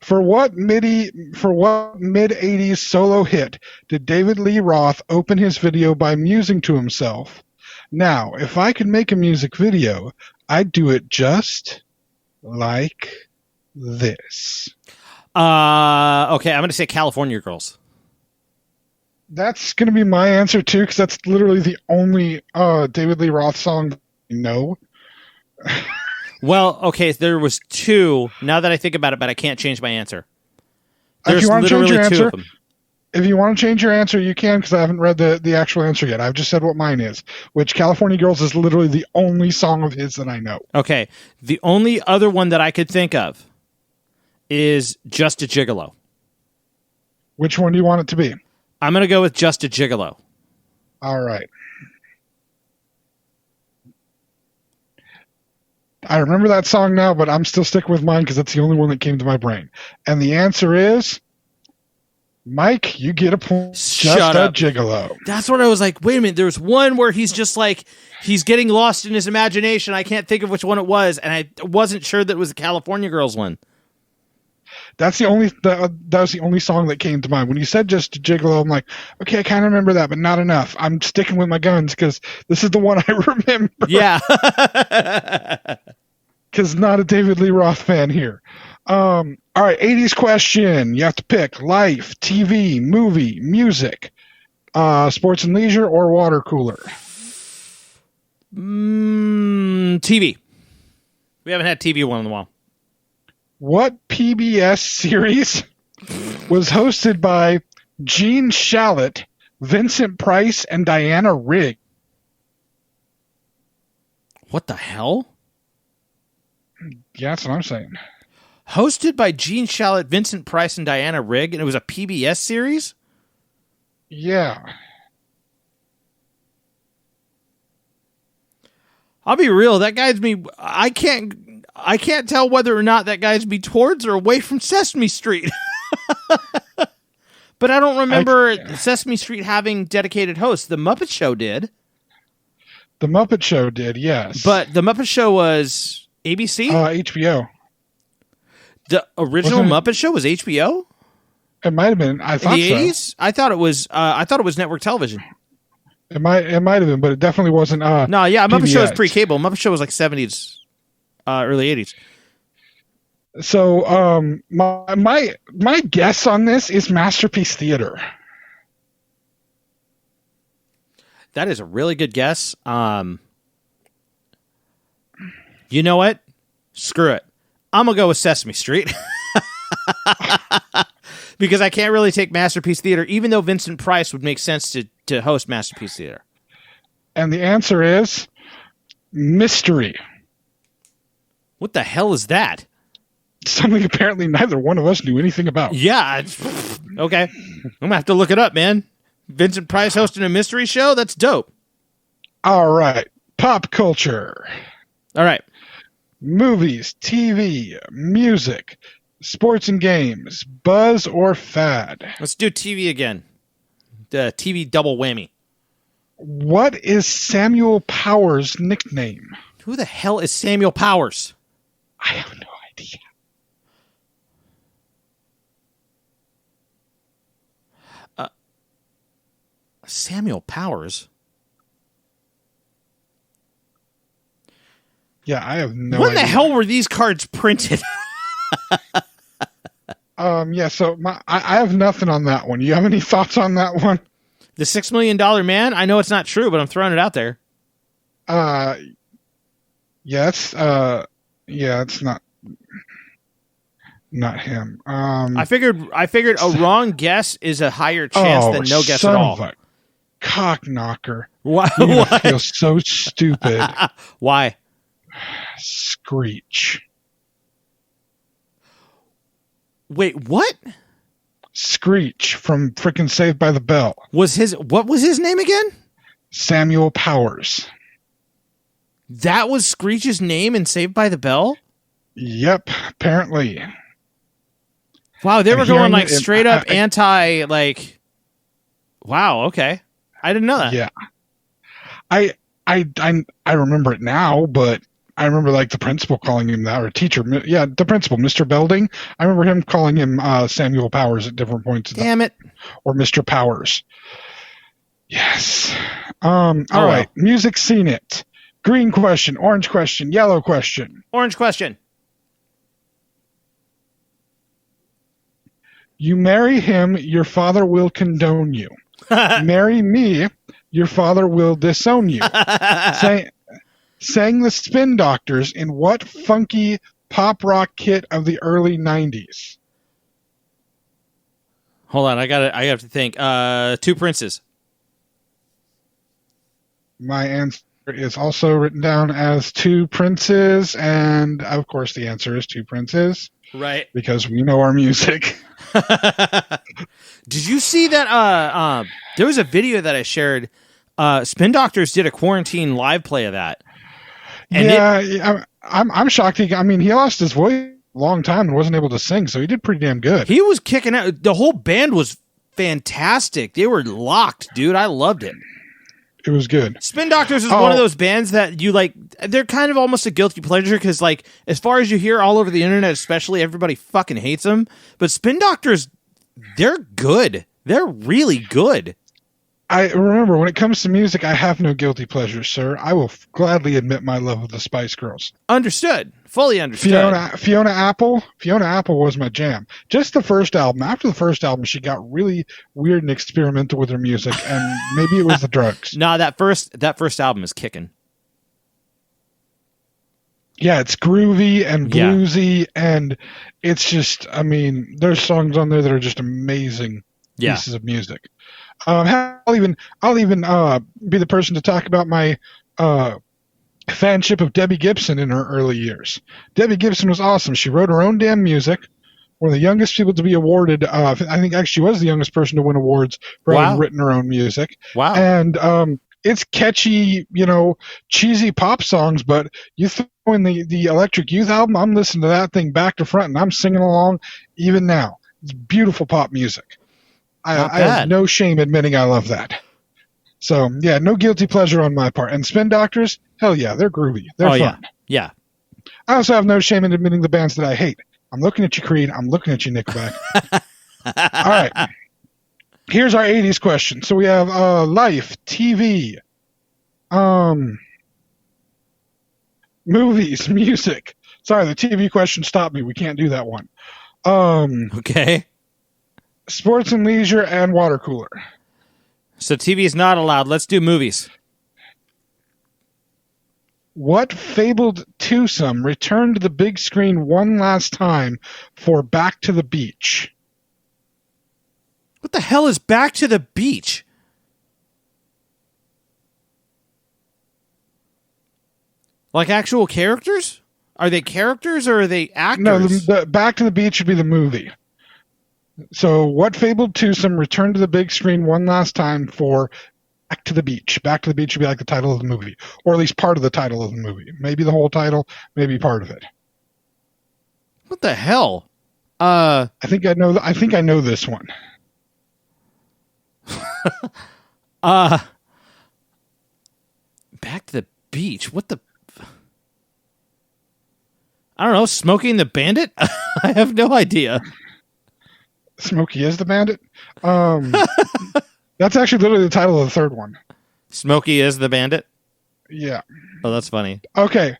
For what mid 80s solo hit did David Lee Roth open his video by musing to himself? Now, if I could make a music video, I'd do it just like this. Okay, I'm going to say California Girls. That's going to be my answer too, because that's literally the only David Lee Roth song I know. Well, okay, there was two. Now that I think about it, but I can't change my answer. There's If you want to change your two answer, of them. if you want to change your answer, you can, because I haven't read the actual answer yet. I've just said what mine is, which California Girls is literally the only song of his that I know. Okay, the only other one that I could think of is Just a Gigolo. Which one do you want it to be? I'm going to go with Just a Gigolo. All right. I remember that song now, but I'm still sticking with mine because that's the only one that came to my brain. And the answer is, Mike, you get a point. Shut up. Gigolo. That's what I was like, wait a minute, there's one where he's just like, he's getting lost in his imagination. I can't think of which one it was, and I wasn't sure that it was the California Girls one. That's the only that was the only song that came to mind. When you said Just a Gigolo, I'm like, okay, I kind of remember that, but not enough. I'm sticking with my guns because this is the one I remember. Yeah. Because not a David Lee Roth fan here. All right, 80s question. You have to pick life, TV, movie, music, sports and leisure, or water cooler. TV. We haven't had TV one in a while. What PBS series was hosted by Gene Shalit, Vincent Price, and Diana Rigg? What the hell? Yeah, that's what I'm saying. Hosted by Gene Shalit, Vincent Price, and Diana Rigg, and it was a PBS series? Yeah. I'll be real, that guides me. I can't tell whether or not that guides me towards or away from Sesame Street. But I don't remember Sesame Street having dedicated hosts. The Muppet Show did. The Muppet Show did, yes. But the Muppet Show was ABC? HBO. The original Muppet Show was HBO? It might have been. I thought in the 80s? I thought it was network television. It might have been, but it definitely wasn't. No, yeah, Muppet PBS. Show was pre-cable. Muppet Show was like 70s, early 80s. So, my guess on this is Masterpiece Theater. That is a really good guess. You know what? Screw it. I'm going to go with Sesame Street. Because I can't really take Masterpiece Theater, even though Vincent Price would make sense to host Masterpiece Theater. And the answer is Mystery. What the hell is that? Something apparently neither one of us knew anything about. Yeah. Okay. I'm going to have to look it up, man. Vincent Price hosting a mystery show? That's dope. All right. Pop culture. All right. Movies, TV, music, sports and games, buzz or fad. Let's do TV again. The TV double whammy. What is Samuel Powers' nickname? Who the hell is Samuel Powers? I have no idea. Samuel Powers? Yeah, I have no When idea. the hell were these cards printed? Yeah, so I have nothing on that one. You have any thoughts on that one? The $6 Million Man? I know it's not true, but I'm throwing it out there. Yes. Yeah, it's not him. I figured a wrong guess is a higher chance than no guess at all. Son of a cock knocker. Why? I feel so stupid. Why? Screech. Wait, what? Screech from frickin' Saved by the Bell. What was his name again? Samuel Powers. That was Screech's name in Saved by the Bell? Yep, apparently. Wow, they were here going I'm- like straight up anti, like, wow, okay. I didn't know that. Yeah. I I remember it now, but I remember like the principal calling him that, or teacher. Yeah, the principal, Mr. Belding. I remember him calling him Samuel Powers at different points. Damn it. Or Mr. Powers. Yes. All right. Music, seen it. Green question, orange question, yellow question. Orange question. You marry him, your father will condone you. Marry me, your father will disown you. Sang the Spin Doctors in what funky pop rock hit of the early 90s? Hold on, I have to think. Two Princes. My answer is also written down as Two Princes, and of course the answer is Two Princes. Right. Because we know our music. Did you see that? There was a video that I shared. Spin Doctors did a quarantine live play of that. And I'm shocked. He lost his voice a long time and wasn't able to sing, so he did pretty damn good. He was kicking out. The whole band was fantastic. They were locked, dude. I loved it. It was good. Spin Doctors is one of those bands that you like. They're kind of almost a guilty pleasure because, like, as far as you hear all over the internet, especially, everybody fucking hates them. But Spin Doctors, they're good. They're really good. I remember when it comes to music, I have no guilty pleasures, sir. I will gladly admit my love of the Spice Girls. Understood. Fully understood. Fiona Apple was my jam. Just the first album. After the first album, she got really weird and experimental with her music, and maybe it was the drugs. No, that first album is kicking. Yeah, it's groovy and bluesy, and it's just, there's songs on there that are just amazing pieces of music. I'll even be the person to talk about my fanship of Debbie Gibson in her early years. Debbie Gibson was awesome. She wrote her own damn music. One of the youngest people to be awarded. I think actually she was the youngest person to win awards for having written her own music. Wow. And it's catchy, cheesy pop songs, but you throw in the Electric Youth album, I'm listening to that thing back to front, and I'm singing along even now. It's beautiful pop music. I have no shame admitting I love that. So, yeah, no guilty pleasure on my part. And Spin Doctors, hell yeah, they're groovy. They're fun. Yeah. I also have no shame in admitting the bands that I hate. I'm looking at you, Creed. I'm looking at you, Nickelback. All right. Here's our 80s question. So we have life, TV, movies, music. Sorry, the TV question stopped me. We can't do that one. Okay. Sports and leisure and water cooler. So TV is not allowed. Let's do movies. What fabled twosome returned to the big screen one last time for Back to the Beach? What the hell is Back to the Beach? Like actual characters? Are they characters or are they actors? No, the Back to the Beach would be the movie. So, what fabled twosome returned to the big screen one last time for Back to the Beach? Back to the Beach would be like the title of the movie, or at least part of the title of the movie. Maybe the whole title, maybe part of it. What the hell? I think I know this one. Back to the Beach. What the? I don't know. Smokey the Bandit? I have no idea. Smokey is the Bandit? That's actually literally the title of the third one. Smokey is the Bandit? Yeah. Oh, that's funny. Okay.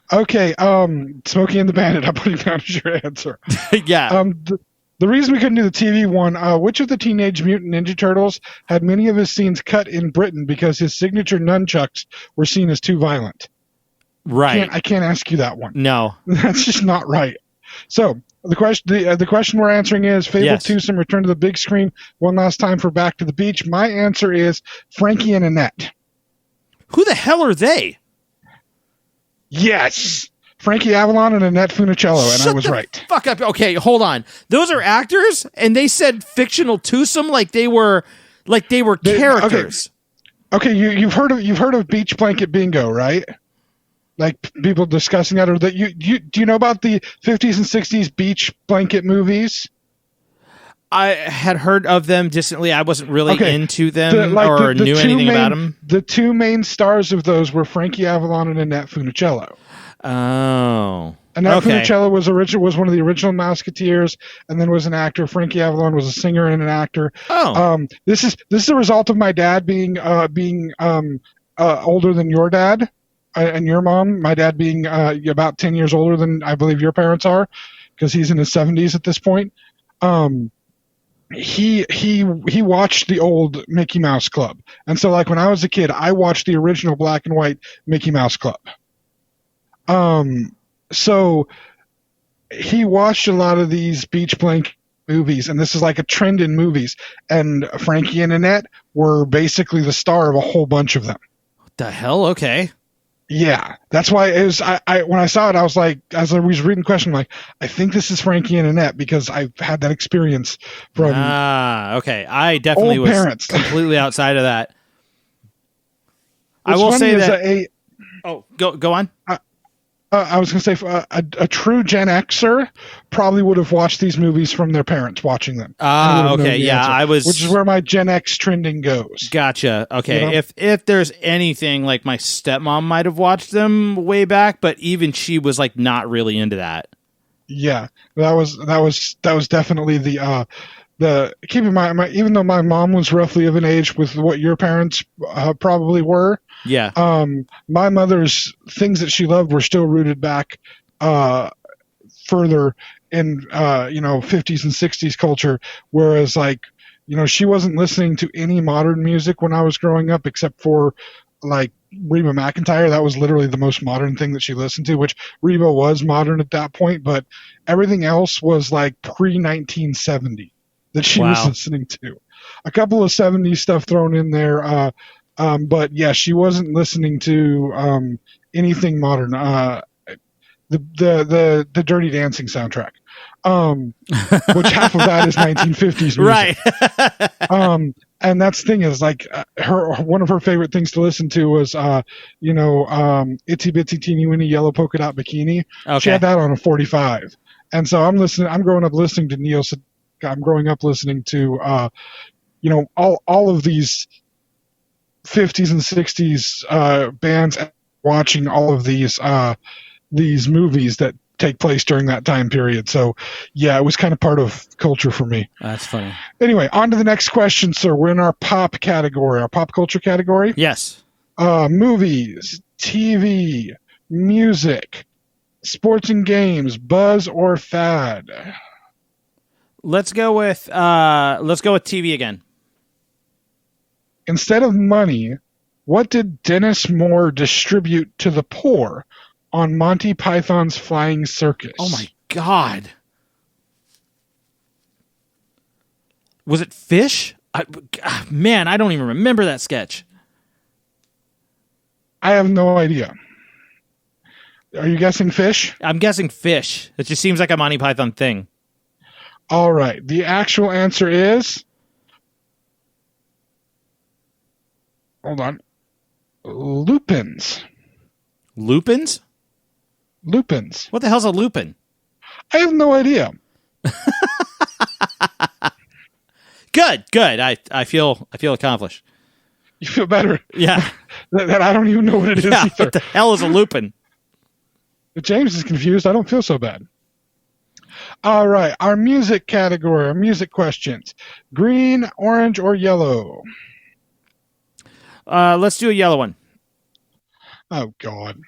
Smokey and the Bandit, I'm putting down as your answer. Yeah. The reason we couldn't do the TV one, which of the Teenage Mutant Ninja Turtles had many of his scenes cut in Britain because his signature nunchucks were seen as too violent? Right. I can't ask you that one. No. That's just not right. So, the question we're answering is Fabled Twosome return to the big screen one last time for Back to the Beach. My answer is Frankie and Annette. Who the hell are they? Yes. Frankie Avalon and Annette Funicello, and I was right. Fuck up. Okay, hold on. Those are actors, and they said fictional twosome like they were characters. Okay, you've heard of Beach Blanket Bingo, right? Like people discussing that, or that do you know about the 50s and 60s beach blanket movies? I had heard of them distantly. I wasn't really into them the knew anything about them. The two main stars of those were Frankie Avalon and Annette Funicello. Oh. Annette Funicello was one of the original Mouseketeers, and then was an actor. Frankie Avalon was a singer and an actor. Oh. This is a result of my dad being older than your dad and your mom. My dad being about 10 years older than I believe your parents are, because he's in his 70s at this point. He watched the old Mickey Mouse Club, and so like when I was a kid, I watched the original black and white Mickey Mouse Club. So he watched a lot of these beach blanket movies, and this is like a trend in movies. And Frankie and Annette were basically the star of a whole bunch of them. What the hell? Okay. Yeah, that's why it was. I when I saw it, I was like, as I was reading the question, I'm like, I think this is Frankie and Annette, because I've had that experience from. Okay. I definitely was parents. Completely outside of that. I will say that. Go on. I was going to say a true Gen Xer probably would have watched these movies from their parents watching them. Okay, yeah, which is where my Gen X trending goes. Gotcha. Okay, You know? if there's anything, like my stepmom might have watched them way back, but even she was like not really into that. Yeah, that was definitely the. Keep in mind, even though my mom was roughly of an age with what your parents probably were. Yeah. My mother's things that she loved were still rooted back further in 50s and 60s culture, whereas like she wasn't listening to any modern music when I was growing up, except for like Reba McEntire. That was literally the most modern thing that she listened to, which Reba was modern at that point, but everything else was like pre-1970 that she was listening to. A couple of 70s stuff thrown in there. But yeah, she wasn't listening to anything modern. The Dirty Dancing soundtrack, which half of that is 1950s music. Right. And that's the thing is like one of her favorite things to listen to was Itsy Bitsy Teeny Weeny Yellow Polka Dot Bikini. Okay. She had that on a 45, and so I'm growing up listening to Neil. I'm growing up listening to all of these 50s and 60s bands, watching all of these movies that take place during that time period. So yeah, it was kind of part of culture for me. That's funny. Anyway, on to the next question, sir. We're in our pop category, our pop culture category. Yes. Movies, TV, music, sports and games, buzz or fad. Let's go with TV again. Instead of money, what did Dennis Moore distribute to the poor on Monty Python's Flying Circus? Oh my God. Was it fish? Man, I don't even remember that sketch. I have no idea. Are you guessing fish? I'm guessing fish. It just seems like a Monty Python thing. All right. The actual answer is... Hold on. Lupins. Lupins? Lupins. What the hell's a lupin? I have no idea. Good. I feel accomplished. You feel better? Yeah. that I don't even know what it is either. What the hell is a lupin? If James is confused, I don't feel so bad. All right. Our music category, our music questions. Green, orange, or yellow? Let's do a yellow one. Oh, God.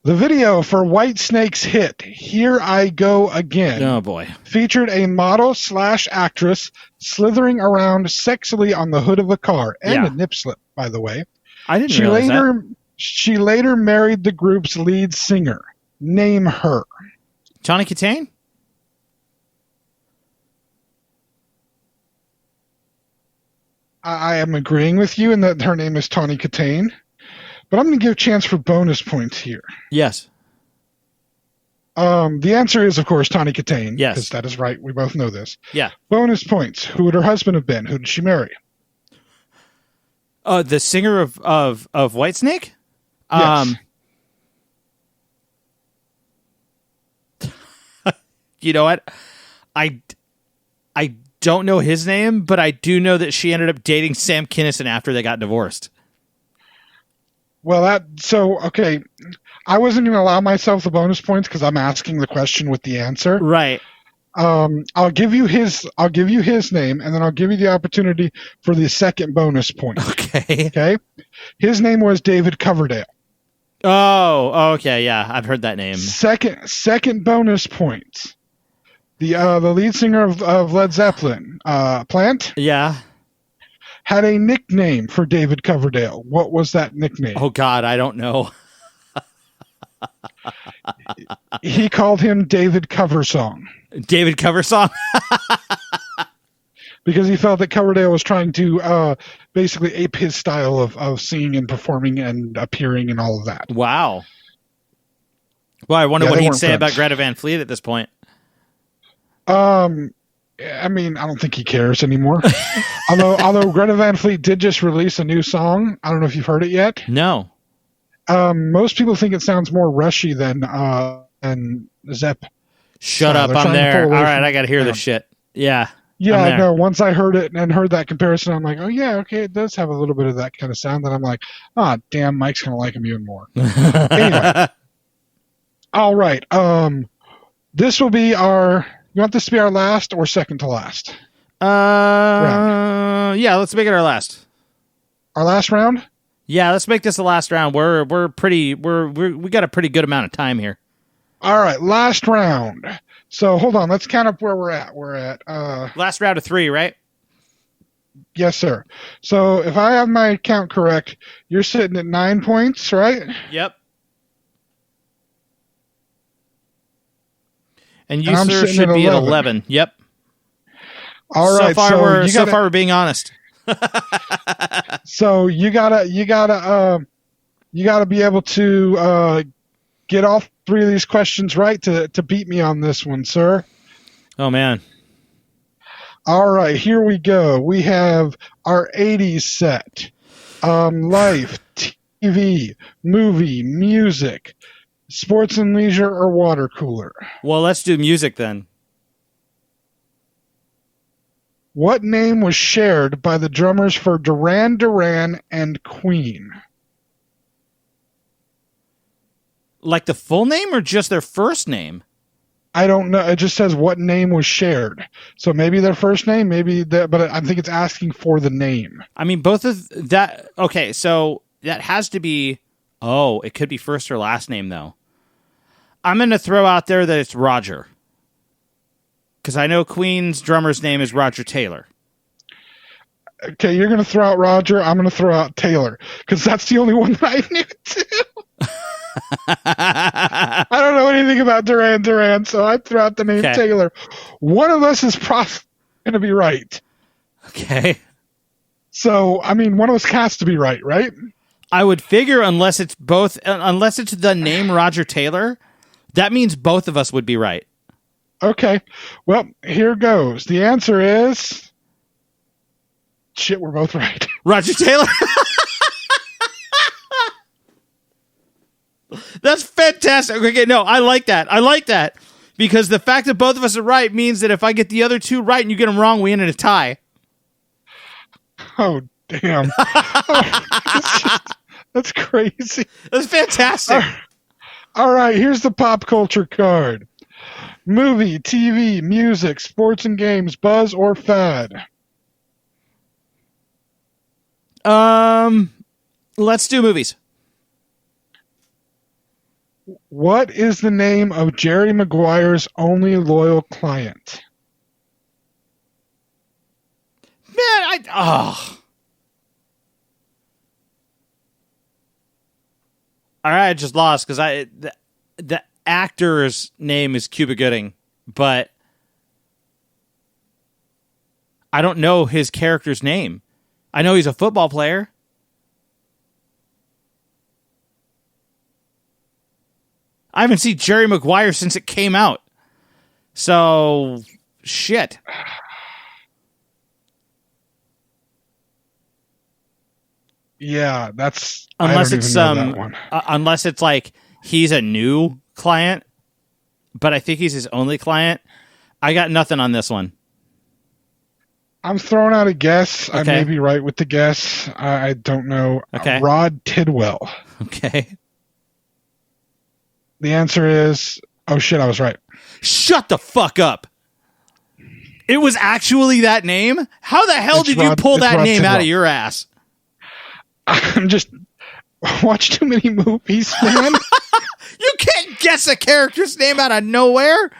The video for Whitesnake's hit, Here I Go Again, Oh, boy. featured a model/actress slithering around sexily on the hood of a car, and a nip slip, by the way. I didn't realize that. She later married the group's lead singer. Name her. Tawny Katane? I am agreeing with you in that her name is Tawny Katane, but I'm going to give a chance for bonus points here. Yes. The answer is, of course, Tawny Katane. Yes. Because that is right. We both know this. Yeah. Bonus points. Who would her husband have been? Who did she marry? The singer of Whitesnake? Yes. You know what? I I don't know his name, but I do know that she ended up dating Sam Kinison after they got divorced. Well, okay. I wasn't going to allow myself the bonus points because I'm asking the question with the answer. Right. I'll give you his name, and then I'll give you the opportunity for the second bonus point. Okay. Okay. His name was David Coverdale. Oh, okay. Yeah, I've heard that name. Second bonus point. The lead singer of Led Zeppelin, Plant. Yeah. Had a nickname for David Coverdale. What was that nickname? Oh God, I don't know. He called him David Coversong. David Coversong? Because he felt that Coverdale was trying to basically ape his style of singing and performing and appearing and all of that. Wow. Well, I wonder what he'd say about Greta Van Fleet at this point. I mean, I don't think he cares anymore. although Greta Van Fleet did just release a new song. I don't know if you've heard it yet. No. Most people think it sounds more rushy than Zepp. Shut up! I'm there. All right, I got to hear this shit. Yeah. Yeah, I know. Once I heard it and heard that comparison, I'm like, oh yeah, okay, it does have a little bit of that kind of sound. And I'm like, damn, Mike's gonna like him even more. Anyway, all right. This will be our. You want this to be our last or second to last? Round? Yeah, let's make it our last. Our last round? Yeah, let's make this the last round. We got a pretty good amount of time here. All right, last round. So hold on, let's count up where we're at. We're at last round of 3, right? Yes, sir. So if I have my count correct, you're sitting at 9 points, right? Yep. And you, sir, should be at 11. Yep. All right. So far we're being honest. So you gotta be able to get all 3 of these questions right to beat me on this one, sir. Oh man. All right, here we go. We have our 80s set. Life, TV, movie, music, sports and leisure, or water cooler. Well, let's do music then. What name was shared by the drummers for Duran Duran and Queen? Like the full name or just their first name? I don't know. It just says what name was shared. So maybe their first name, maybe that, but I think it's asking for the name. I mean, both of that. Okay, so that has to be. Oh, it could be first or last name though. I'm going to throw out there that it's Roger. Because I know Queen's drummer's name is Roger Taylor. Okay, you're going to throw out Roger. I'm going to throw out Taylor. Because that's the only one that I knew too. I don't know anything about Duran Duran, so I threw out the name Taylor. One of us is probably going to be right. Okay. So, I mean, one of us has to be right? I would figure unless it's the name Roger Taylor, that means both of us would be right. Okay. Well, here goes. The answer is... Shit, we're both right. Roger Taylor? That's fantastic. Okay, no, I like that. Because the fact that both of us are right means that if I get the other 2 right and you get them wrong, we end in a tie. Oh, damn. That's crazy. That's fantastic. All right, here's the pop culture card. Movie, TV, music, sports and games, buzz or fad? Let's do movies. What is the name of Jerry Maguire's only loyal client? Man, All right, I just lost because the actor's name is Cuba Gooding, but I don't know his character's name. I know he's a football player. I haven't seen Jerry Maguire since it came out. So, shit. Yeah, that's... Unless it's like he's a new client, but I think he's his only client. I got nothing on this one. I'm throwing out a guess. Okay. I may be right with the guess. I don't know. Okay. Rod Tidwell. Okay. The answer is, oh shit, I was right. Shut the fuck up. It was actually that name? How the hell did you pull that name out of your ass? I'm just watch too many movies, man. You can't guess a character's name out of nowhere.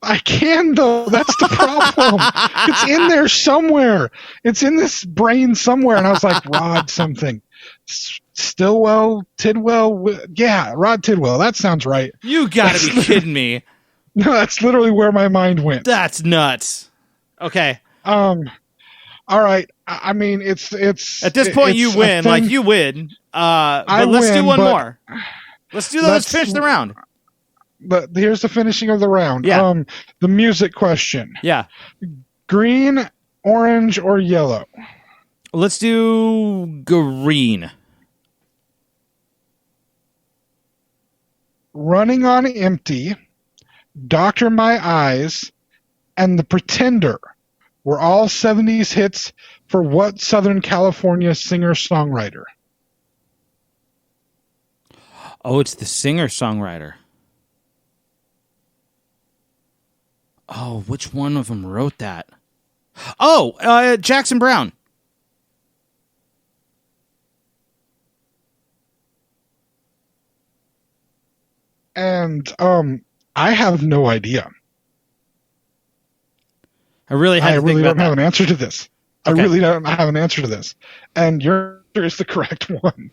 I can, though. That's the problem. It's in there somewhere. It's in this brain somewhere. And I was like, Rod something. Stillwell, Tidwell. Yeah, Rod Tidwell. That sounds right. You gotta be kidding me. No, that's literally where my mind went. That's nuts. Okay. All right. I mean, it's at this point you win. Like you win. But let's do one more. Let's do that. Let's finish the round. But here's the finishing of the round. Yeah. The music question. Yeah. Green, orange, or yellow? Let's do green. Running on Empty, Doctor My Eyes, and The Pretender were all 70s hits for what Southern California singer-songwriter? Oh, it's the singer-songwriter. Oh, which one of them wrote that? Oh, Jackson Browne. And I have no idea. I really don't have an answer to this. Okay. I really don't have an answer to this. And your answer is the correct one.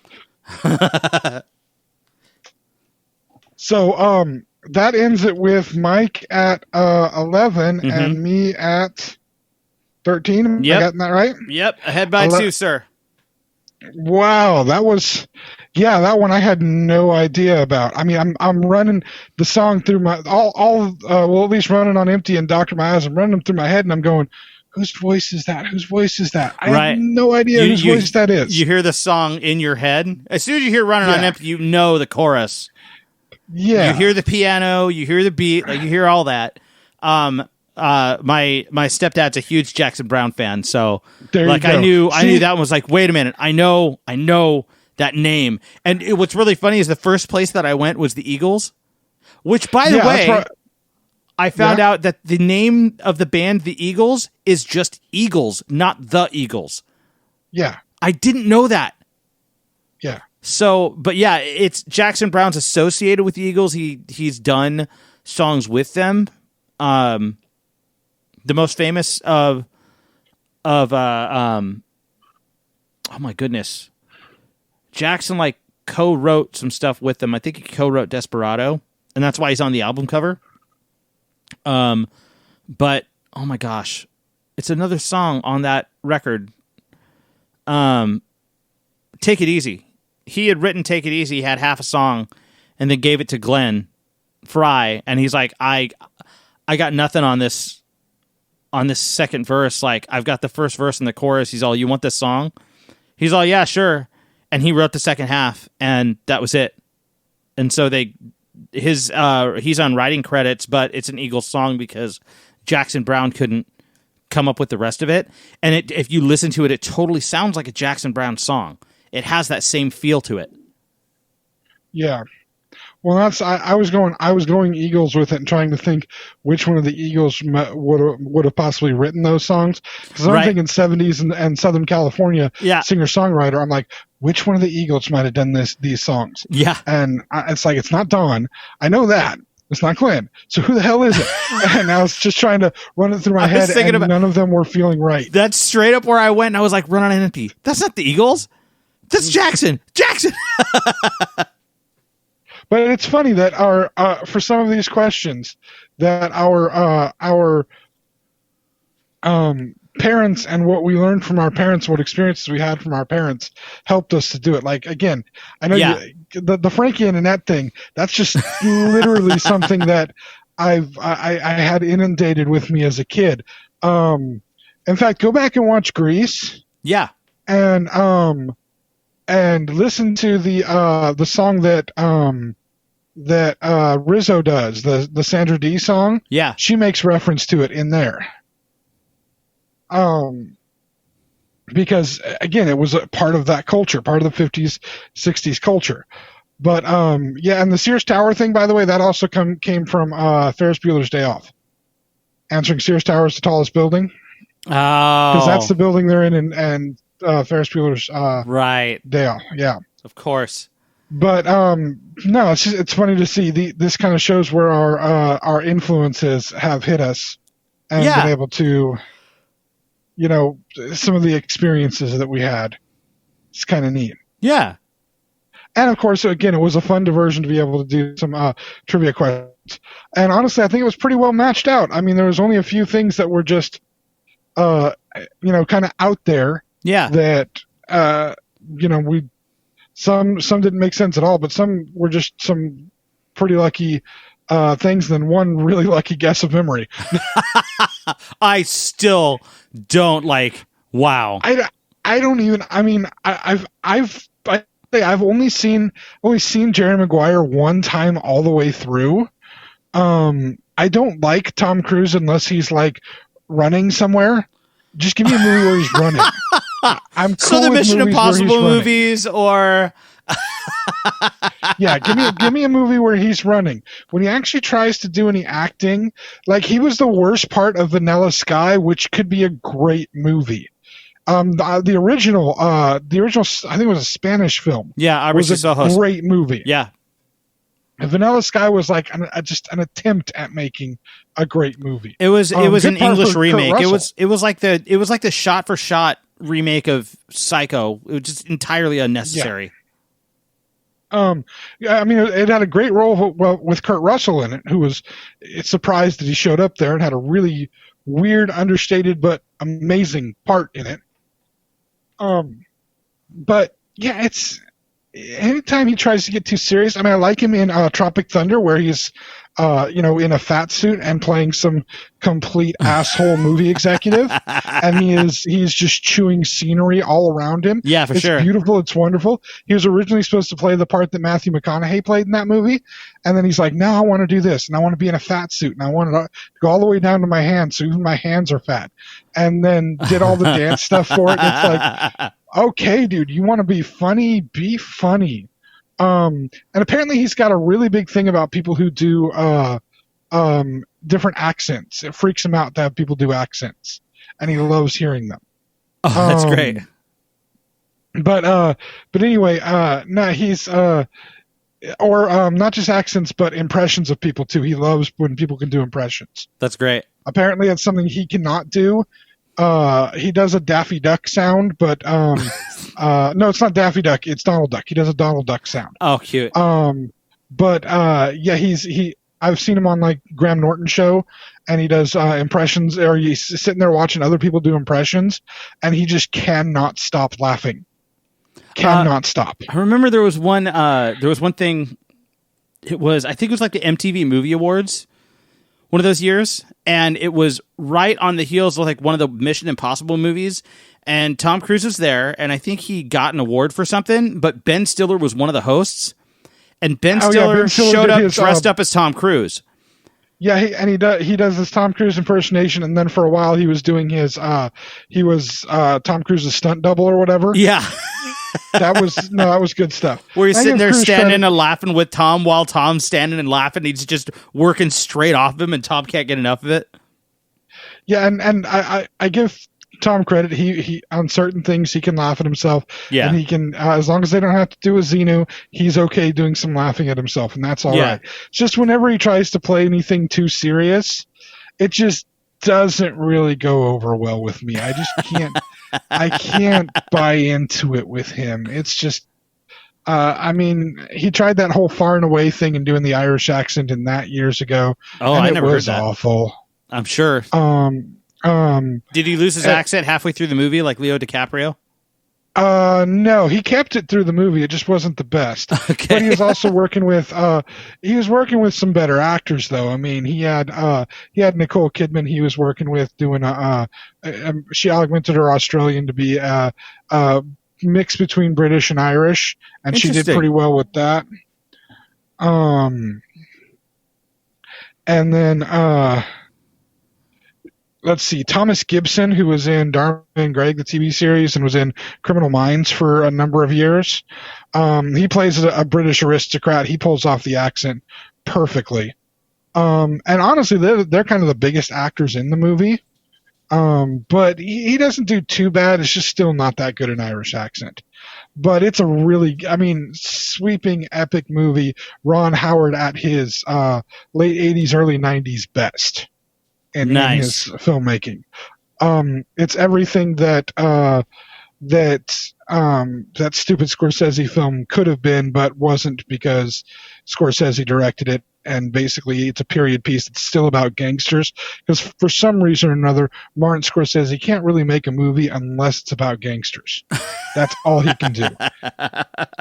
So that ends it with Mike at 11 and me at 13. Yep. I gotten that right? Yep, ahead by 2, sir. Wow, that that one I had no idea about. I mean, I'm running the song through my at least Running on Empty and Doctor My Eyes. I'm running them through my head, and I'm going, whose voice is that? Whose voice is that? I have no idea whose voice that is. You hear the song in your head. As soon as you hear Running on Empty, you know the chorus. Yeah, you hear the piano, you hear the beat, like you hear all that. My stepdad's a huge Jackson Browne fan, so like I knew that one was like, wait a minute, I know that name. And what's really funny is the first place that I went was the Eagles, which by the way, I found out that the name of the band, the Eagles, is just Eagles, not the Eagles. Yeah, I didn't know that. Yeah. So, but yeah, it's Jackson Browne's associated with the Eagles. He's done songs with them. The most famous of oh my goodness, Jackson like co-wrote some stuff with them. I think he co-wrote Desperado, and that's why he's on the album cover. But oh my gosh, it's another song on that record. Take It Easy. He had written Take It Easy, he had half a song, and then gave it to Glenn Frey, and he's like, I got nothing on this second verse. Like, I've got the first verse and the chorus. He's all, you want this song? He's all, yeah, sure. And he wrote the second half, and that was it. And so he's on writing credits, but it's an Eagles song because Jackson Browne couldn't come up with the rest of it. And if you listen to it, it totally sounds like a Jackson Browne song. It has that same feel to it. Yeah. Well, I was going Eagles with it and trying to think which one of the Eagles would have possibly written those songs, because I'm thinking 70s and Southern California singer-songwriter. I'm like, which one of the Eagles might have done these songs? Yeah. And it's like, it's not Don. I know that. It's not Glenn. So who the hell is it? And I was just trying to run it through my head, and none of them were feeling right. That's straight up where I went, and I was like, Run on Empty. That's not the Eagles. That's Jackson. But it's funny that our for some of these questions that our parents and what we learned from our parents, what experiences we had from our parents, helped us to do it. Like, again, I know the Frankie and Annette thing. That's just literally something that I had inundated with me as a kid. In fact, go back and watch Grease. Yeah. And listen to the song that Rizzo does, the Sandra Dee song. Yeah. She makes reference to it in there. Because again, it was a part of that culture, part of the 50s, 60s culture. But yeah, and the Sears Tower thing, by the way, that also came from Ferris Bueller's Day Off. Answering Sears Tower is the tallest building. Because that's the building they're in, and Ferris Bueller's right Day Off. Yeah, of course. But no, it's funny to see this kind of shows where our influences have hit us and been able to, some of the experiences that we had. It's kind of neat. Yeah. And of course, again, it was a fun diversion to be able to do some trivia questions. And honestly, I think it was pretty well matched out. I mean, there was only a few things that were just, kind of out there. Yeah. That, some didn't make sense at all, but some were just some pretty lucky things, than one really lucky guess of memory. I still don't wow. I don't even. I mean, I've only seen Jerry Maguire one time all the way through. I don't like Tom Cruise unless he's running somewhere. Just give me a movie where he's running. I'm cool so the with Mission Impossible movies, or yeah, give me a movie where he's running. When he actually tries to do any acting, he was the worst part of Vanilla Sky, which could be a great movie. The original, I think it was a Spanish film. Yeah, was a great movie. Yeah. Vanilla Sky was just an attempt at making a great movie. It was an English remake. It was like the shot for shot remake of Psycho. It was just entirely unnecessary. Yeah. I mean, it had a great role with Kurt Russell in it, who was surprised that he showed up there and had a really weird, understated, but amazing part in it. But yeah, anytime he tries to get too serious. I mean, I like him in Tropic Thunder, where he's, in a fat suit and playing some complete asshole movie executive, and he's just chewing scenery all around him. Yeah, for sure. It's beautiful. It's wonderful. He was originally supposed to play the part that Matthew McConaughey played in that movie, and then he's like, "No, I want to do this, and I want to be in a fat suit, and I want to go all the way down to my hands, so even my hands are fat," and then did all the dance stuff for it. And it's okay, dude, you want to be funny? Be funny. And apparently he's got a really big thing about people who do different accents. It freaks him out to have people do accents, and he loves hearing them. Oh, that's great. But anyway, no, he's not just accents, but impressions of people too. He loves when people can do impressions. That's great. Apparently, it's something he cannot do. He does a Daffy Duck sound, but no, it's not Daffy Duck. It's Donald Duck. He does a Donald Duck sound. Oh, cute. But yeah, I've seen him on Graham Norton show, and he does impressions, or he's sitting there watching other people do impressions, and he just cannot stop laughing. Cannot stop. I remember there was one thing. I think it was the MTV Movie Awards, one of those years, and it was right on the heels of one of the Mission Impossible movies, and Tom Cruise was there, and I think he got an award for something, but Ben Stiller was one of the hosts, and Ben Stiller showed up dressed up as Tom Cruise. Yeah, he does this Tom Cruise impersonation, and then for a while he was doing his Tom Cruise's stunt double or whatever. Yeah. That was good stuff. Where he's sitting there standing and laughing with Tom while Tom's standing and laughing. He's just working straight off of him, and Tom can't get enough of it. Yeah, and I give Tom credit. He on certain things he can laugh at himself. Yeah, and he can as long as they don't have to do a Xenu, he's okay doing some laughing at himself, and that's all right. It's just whenever he tries to play anything too serious, it just doesn't really go over well with me. I just can't. I can't buy into it with him. It's just, I mean, he tried that whole far and away thing and doing the Irish accent in that years ago. Oh, and I never heard that. Awful. I'm sure. Did he lose his accent halfway through the movie, like Leo DiCaprio? No, he kept it through the movie. It just wasn't the best. Okay. But he was also working with some better actors, though. I mean, he had Nicole Kidman. He was working with doing she augmented her Australian to be a mix between British and Irish, and she did pretty well with that. And then let's see, Thomas Gibson, who was in Dharma and Greg, the TV series, and was in Criminal Minds for a number of years. He plays a British aristocrat. He pulls off the accent perfectly. And honestly, they're kind of the biggest actors in the movie. But he doesn't do too bad. It's just still not that good an Irish accent. But it's a really, sweeping, epic movie. Ron Howard at his late 80s, early 90s best in his filmmaking. It's everything that stupid Scorsese film could have been, but wasn't, because Scorsese directed it. And basically, it's a period piece that's still about gangsters. Because for some reason or another, Martin Scorsese can't really make a movie unless it's about gangsters. That's all he can do.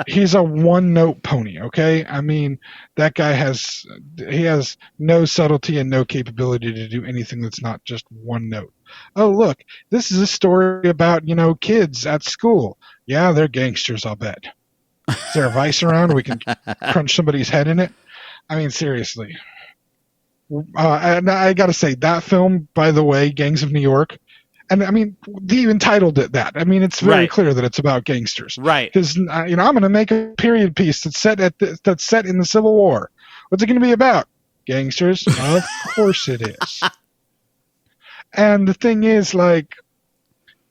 He's a one-note pony, okay? I mean, that guy has no subtlety and no capability to do anything that's not just one note. Oh, look, this is a story about, kids at school. Yeah, they're gangsters, I'll bet. Is there a vice around? We can crunch somebody's head in it? I mean, seriously. And I got to say, that film, by the way, Gangs of New York, and I mean, they even titled it that. I mean, it's very clear that it's about gangsters. Right. Because, I'm going to make a period piece that's set in the Civil War. What's it going to be about? Gangsters? Of course it is. And the thing is,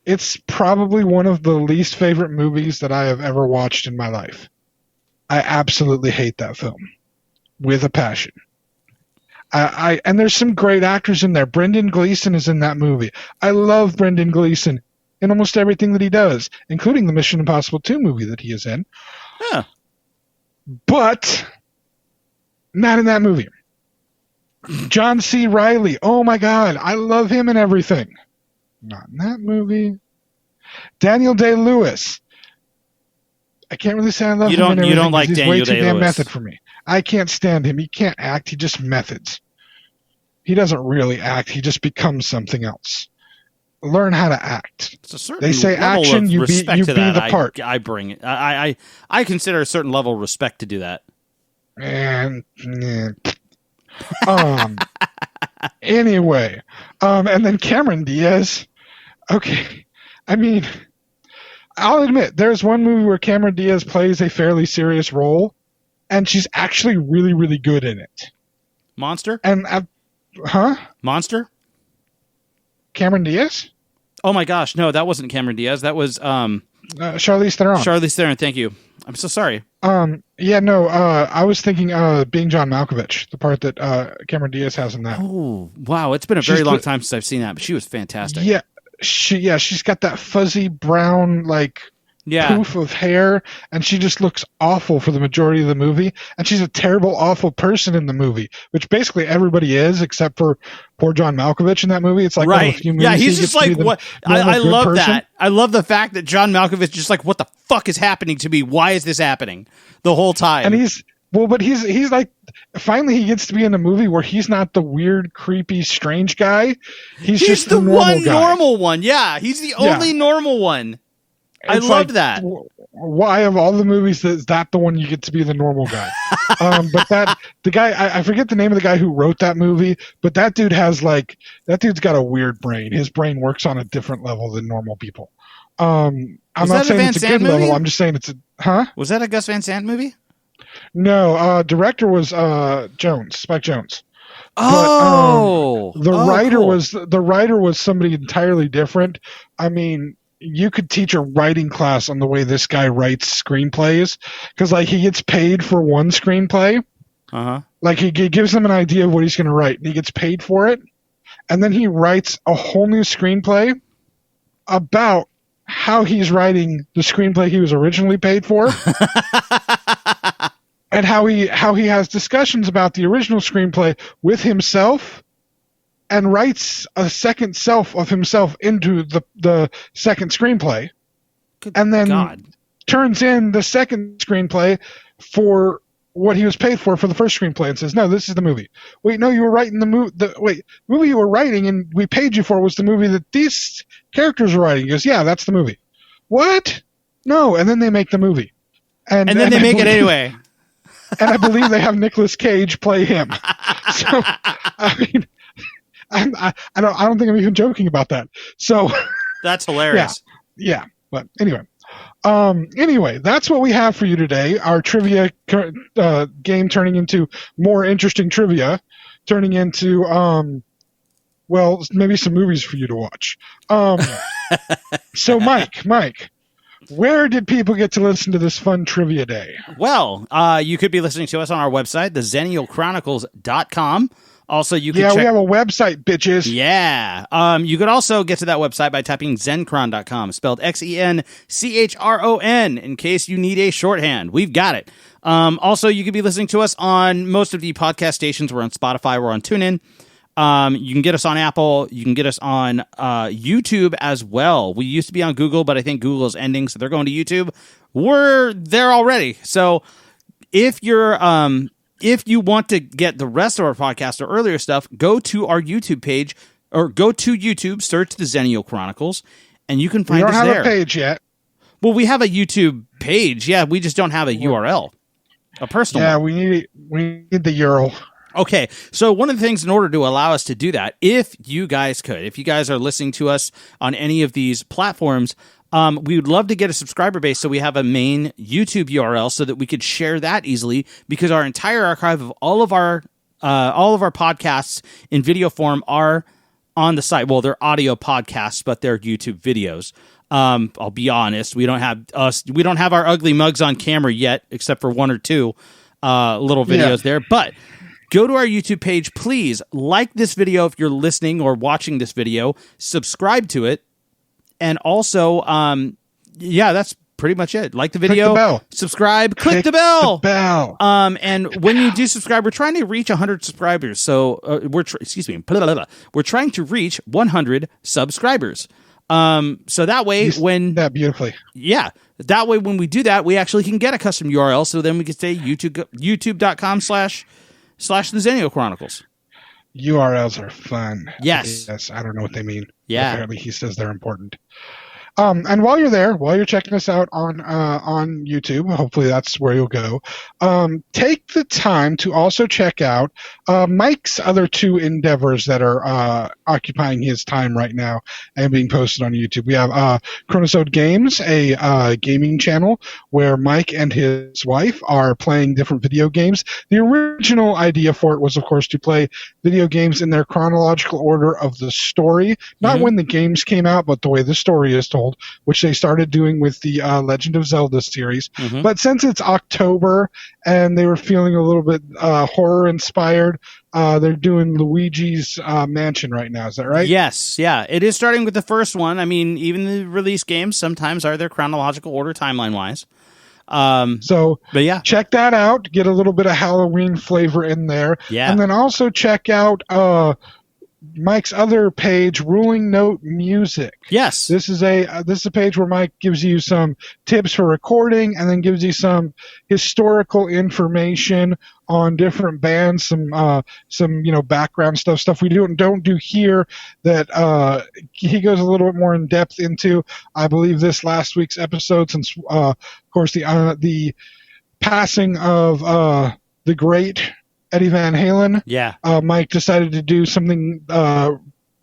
it's probably one of the least favorite movies that I have ever watched in my life. I absolutely hate that film. With a passion. And there's some great actors in there. Brendan Gleeson is in that movie. I love Brendan Gleeson in almost everything that he does, including the Mission Impossible 2 movie that he is in. Huh. But not in that movie. John C. Reilly. Oh my God, I love him in everything. Not in that movie. Daniel Day-Lewis. I can't really say I love him in everything. You don't like he's Daniel way too Day-Lewis. damn method for me. I can't stand him. He can't act. He just methods. He doesn't really act. He just becomes something else. Learn how to act. It's a certain they say action, you be the part. I bring it. I consider a certain level of respect to do that. And anyway, and then Cameron Diaz. Okay, I mean, I'll admit there's one movie where Cameron Diaz plays a fairly serious role, and she's actually really, really good in it. Monster? And Monster? Cameron Diaz? Oh my gosh, no, that wasn't Cameron Diaz. That was Charlize Theron. Charlize Theron, thank you. I'm so sorry. I was thinking Being John Malkovich, the part that Cameron Diaz has in that. Oh, wow, it's been a very long time since I've seen that, but she was fantastic. Yeah, she's got that fuzzy brown poof of hair, and she just looks awful for the majority of the movie, and she's a terrible, awful person in the movie, which basically everybody is except for poor John Malkovich in that movie. It's like right. one of the few movies yeah, he's just like, what? I love person. that. I love the fact that John Malkovich is just like, what the fuck is happening to me? Why is this happening the whole time? And he's like, finally he gets to be in a movie where he's not the weird, creepy, strange guy. He's just the one normal one. Yeah, he's the only normal one. I love that. Why of all the movies is that the one you get to be the normal guy? But the guy, I forget the name of the guy who wrote that movie, but that dude has that dude's got a weird brain. His brain works on a different level than normal people. I'm not saying it's a good level. I'm just saying it's Was that a Gus Van Sant movie? No, director was Spike Jonze. Oh, but, the writer was somebody entirely different. I mean, you could teach a writing class on the way this guy writes screenplays, because he gets paid for one screenplay. He gives them an idea of what he's going to write, and he gets paid for it, and then he writes a whole new screenplay about how he's writing the screenplay he was originally paid for. And how he has discussions about the original screenplay with himself, and writes a second self of himself into the second screenplay. And then turns in the second screenplay for what he was paid for the first screenplay, and says, no, this is the movie. Wait, no, you were writing the movie you were writing and we paid you for was the movie that these characters were writing. He goes, yeah, that's the movie. What? No. And then they make the movie. And then they make it anyway. And I believe they have Nicolas Cage play him. So, I mean, I don't think I'm even joking about that. So that's hilarious. Yeah. But anyway, that's what we have for you today. Our trivia game turning into more interesting trivia, turning into well, maybe some movies for you to watch. So Mike, where did people get to listen to this fun trivia day? Well, you could be listening to us on our website, the XennialChronicles.com. Also, you can we have a website, bitches. Yeah. You could also get to that website by typing Xenchron.com, spelled Xenchron, in case you need a shorthand. We've got it. Also, you could be listening to us on most of the podcast stations. We're on Spotify. We're on TuneIn. You can get us on Apple. You can get us on YouTube as well. We used to be on Google, but I think Google is ending, so they're going to YouTube. We're there already. So if you're if you want to get the rest of our podcast or earlier stuff, go to our YouTube page or go to YouTube, search the Xennial Chronicles, and you can find us there. We don't have a page yet. Well, we have a YouTube page. Yeah, we just don't have a URL, a personal one. We need the URL. Okay, so one of the things in order to allow us to do that, if you guys are listening to us on any of these platforms, we would love to get a subscriber base so we have a main YouTube URL so that we could share that easily, because our entire archive of all of our podcasts in video form are on the site. Well, they're audio podcasts, but they're YouTube videos. I'll be honest, we don't have our ugly mugs on camera yet, except for one or two little videos there, but go to our YouTube page, please. Like this video if you're listening or watching this video. Subscribe to it. And also, that's pretty much it. Like the video, click the bell. Subscribe, click the bell. And when you do subscribe, we're trying to reach 100 subscribers. So we're trying to reach 100 subscribers. So that way, that beautifully, that way when we do that, we actually can get a custom URL. So then we can say YouTube.com/the Xennial Chronicles. URLs are fun. Yes. I don't know what they mean. Yeah. Apparently he says they're important. And while you're checking us out on YouTube, hopefully that's where you'll go. Take the time to also check out Mike's other two endeavors that are occupying his time right now and being posted on YouTube. We have Chronicles Games, a gaming channel where Mike and his wife are playing different video games. The original idea for it was, of course, to play video games in their chronological order of the story, not when the games came out, but the way the story is told, which they started doing with the Legend of Zelda series. But since it's October and they were feeling a little bit horror inspired, they're doing Luigi's Mansion right now. Is that right? Yes. Yeah. It is starting with the first one. I mean, even the release games sometimes are their chronological order timeline wise. But yeah, check that out. Get a little bit of Halloween flavor in there. Yeah. And then also check out Mike's other page, Ruling Note Music. Yes. This is a page where Mike gives you some tips for recording and then gives you some historical information on different bands, some background stuff we don't do here that he goes a little bit more in depth into. I believe this last week's episode, since of course the passing of the great Eddie Van Halen. Yeah. Mike decided to do something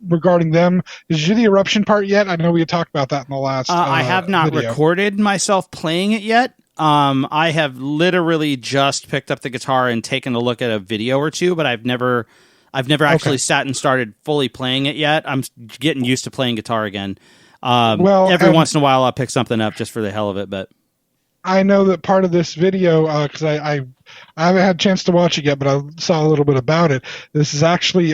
regarding them. Did you do the eruption part yet? I know we had talked about that in the last I have not video. recorded myself playing it yet. I have literally just picked up the guitar and taken a look at a video or two, but I've never actually sat and started fully playing it yet. I'm getting used to playing guitar again. Every once in a while I'll pick something up just for the hell of it, but I know that part of this video, because I haven't had a chance to watch it yet, but I saw a little bit about it. This is actually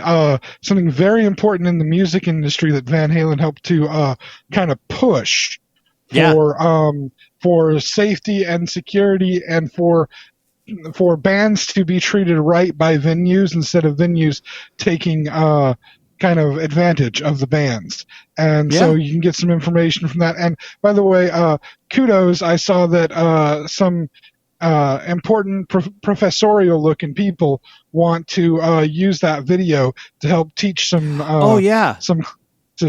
something very important in the music industry that Van Halen helped to kind of push for safety and security and for bands to be treated right by venues instead of venues taking kind of advantage of the bands. And so you can get some information from that. And by the way, kudos, I saw that some important professorial looking people want to use that video to help teach some some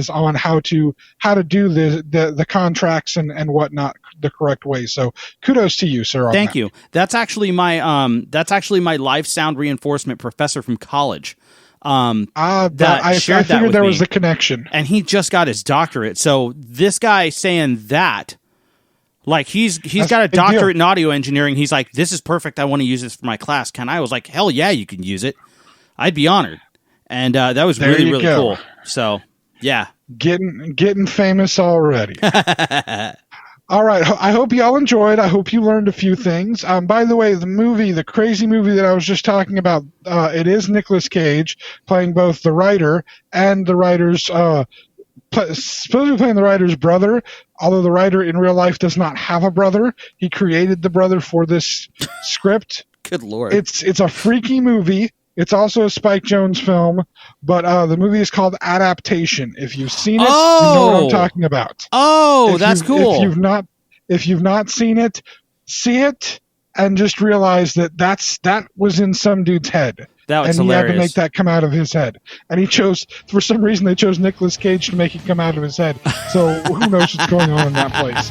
on how to do the contracts and whatnot the correct way. So kudos to you, sir. Thank you. That's actually my live sound reinforcement professor from college. I figured there was the connection. And he just got his doctorate. So this guy saying that, like he's got a doctorate in audio engineering. He's like, this is perfect. I want to use this for my class. Can I? I was like, hell yeah, you can use it. I'd be honored. And that was really, really cool. So yeah. Getting famous already. All right. I hope y'all enjoyed. I hope you learned a few things. By the way, the crazy movie that I was just talking about, it is Nicolas Cage playing both the writer and the writer's, supposedly playing the writer's brother, although the writer in real life does not have a brother. He created the brother for this script. Good Lord. It's a freaky movie. It's also a Spike Jonze film, but the movie is called Adaptation. If you've seen it, you know what I'm talking about. Oh, that's cool. If you've not seen it, see it and just realize that was in some dude's head. That was and hilarious. He had to make that come out of his head. And for some reason, they chose Nicolas Cage to make it come out of his head. So who knows what's going on in that place.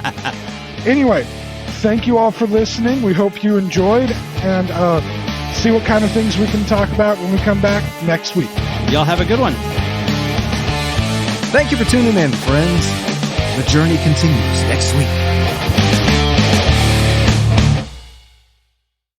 Anyway, thank you all for listening. We hope you enjoyed, and see what kind of things we can talk about when we come back next week. Y'all have a good one. Thank you for tuning in, friends. The journey continues next week.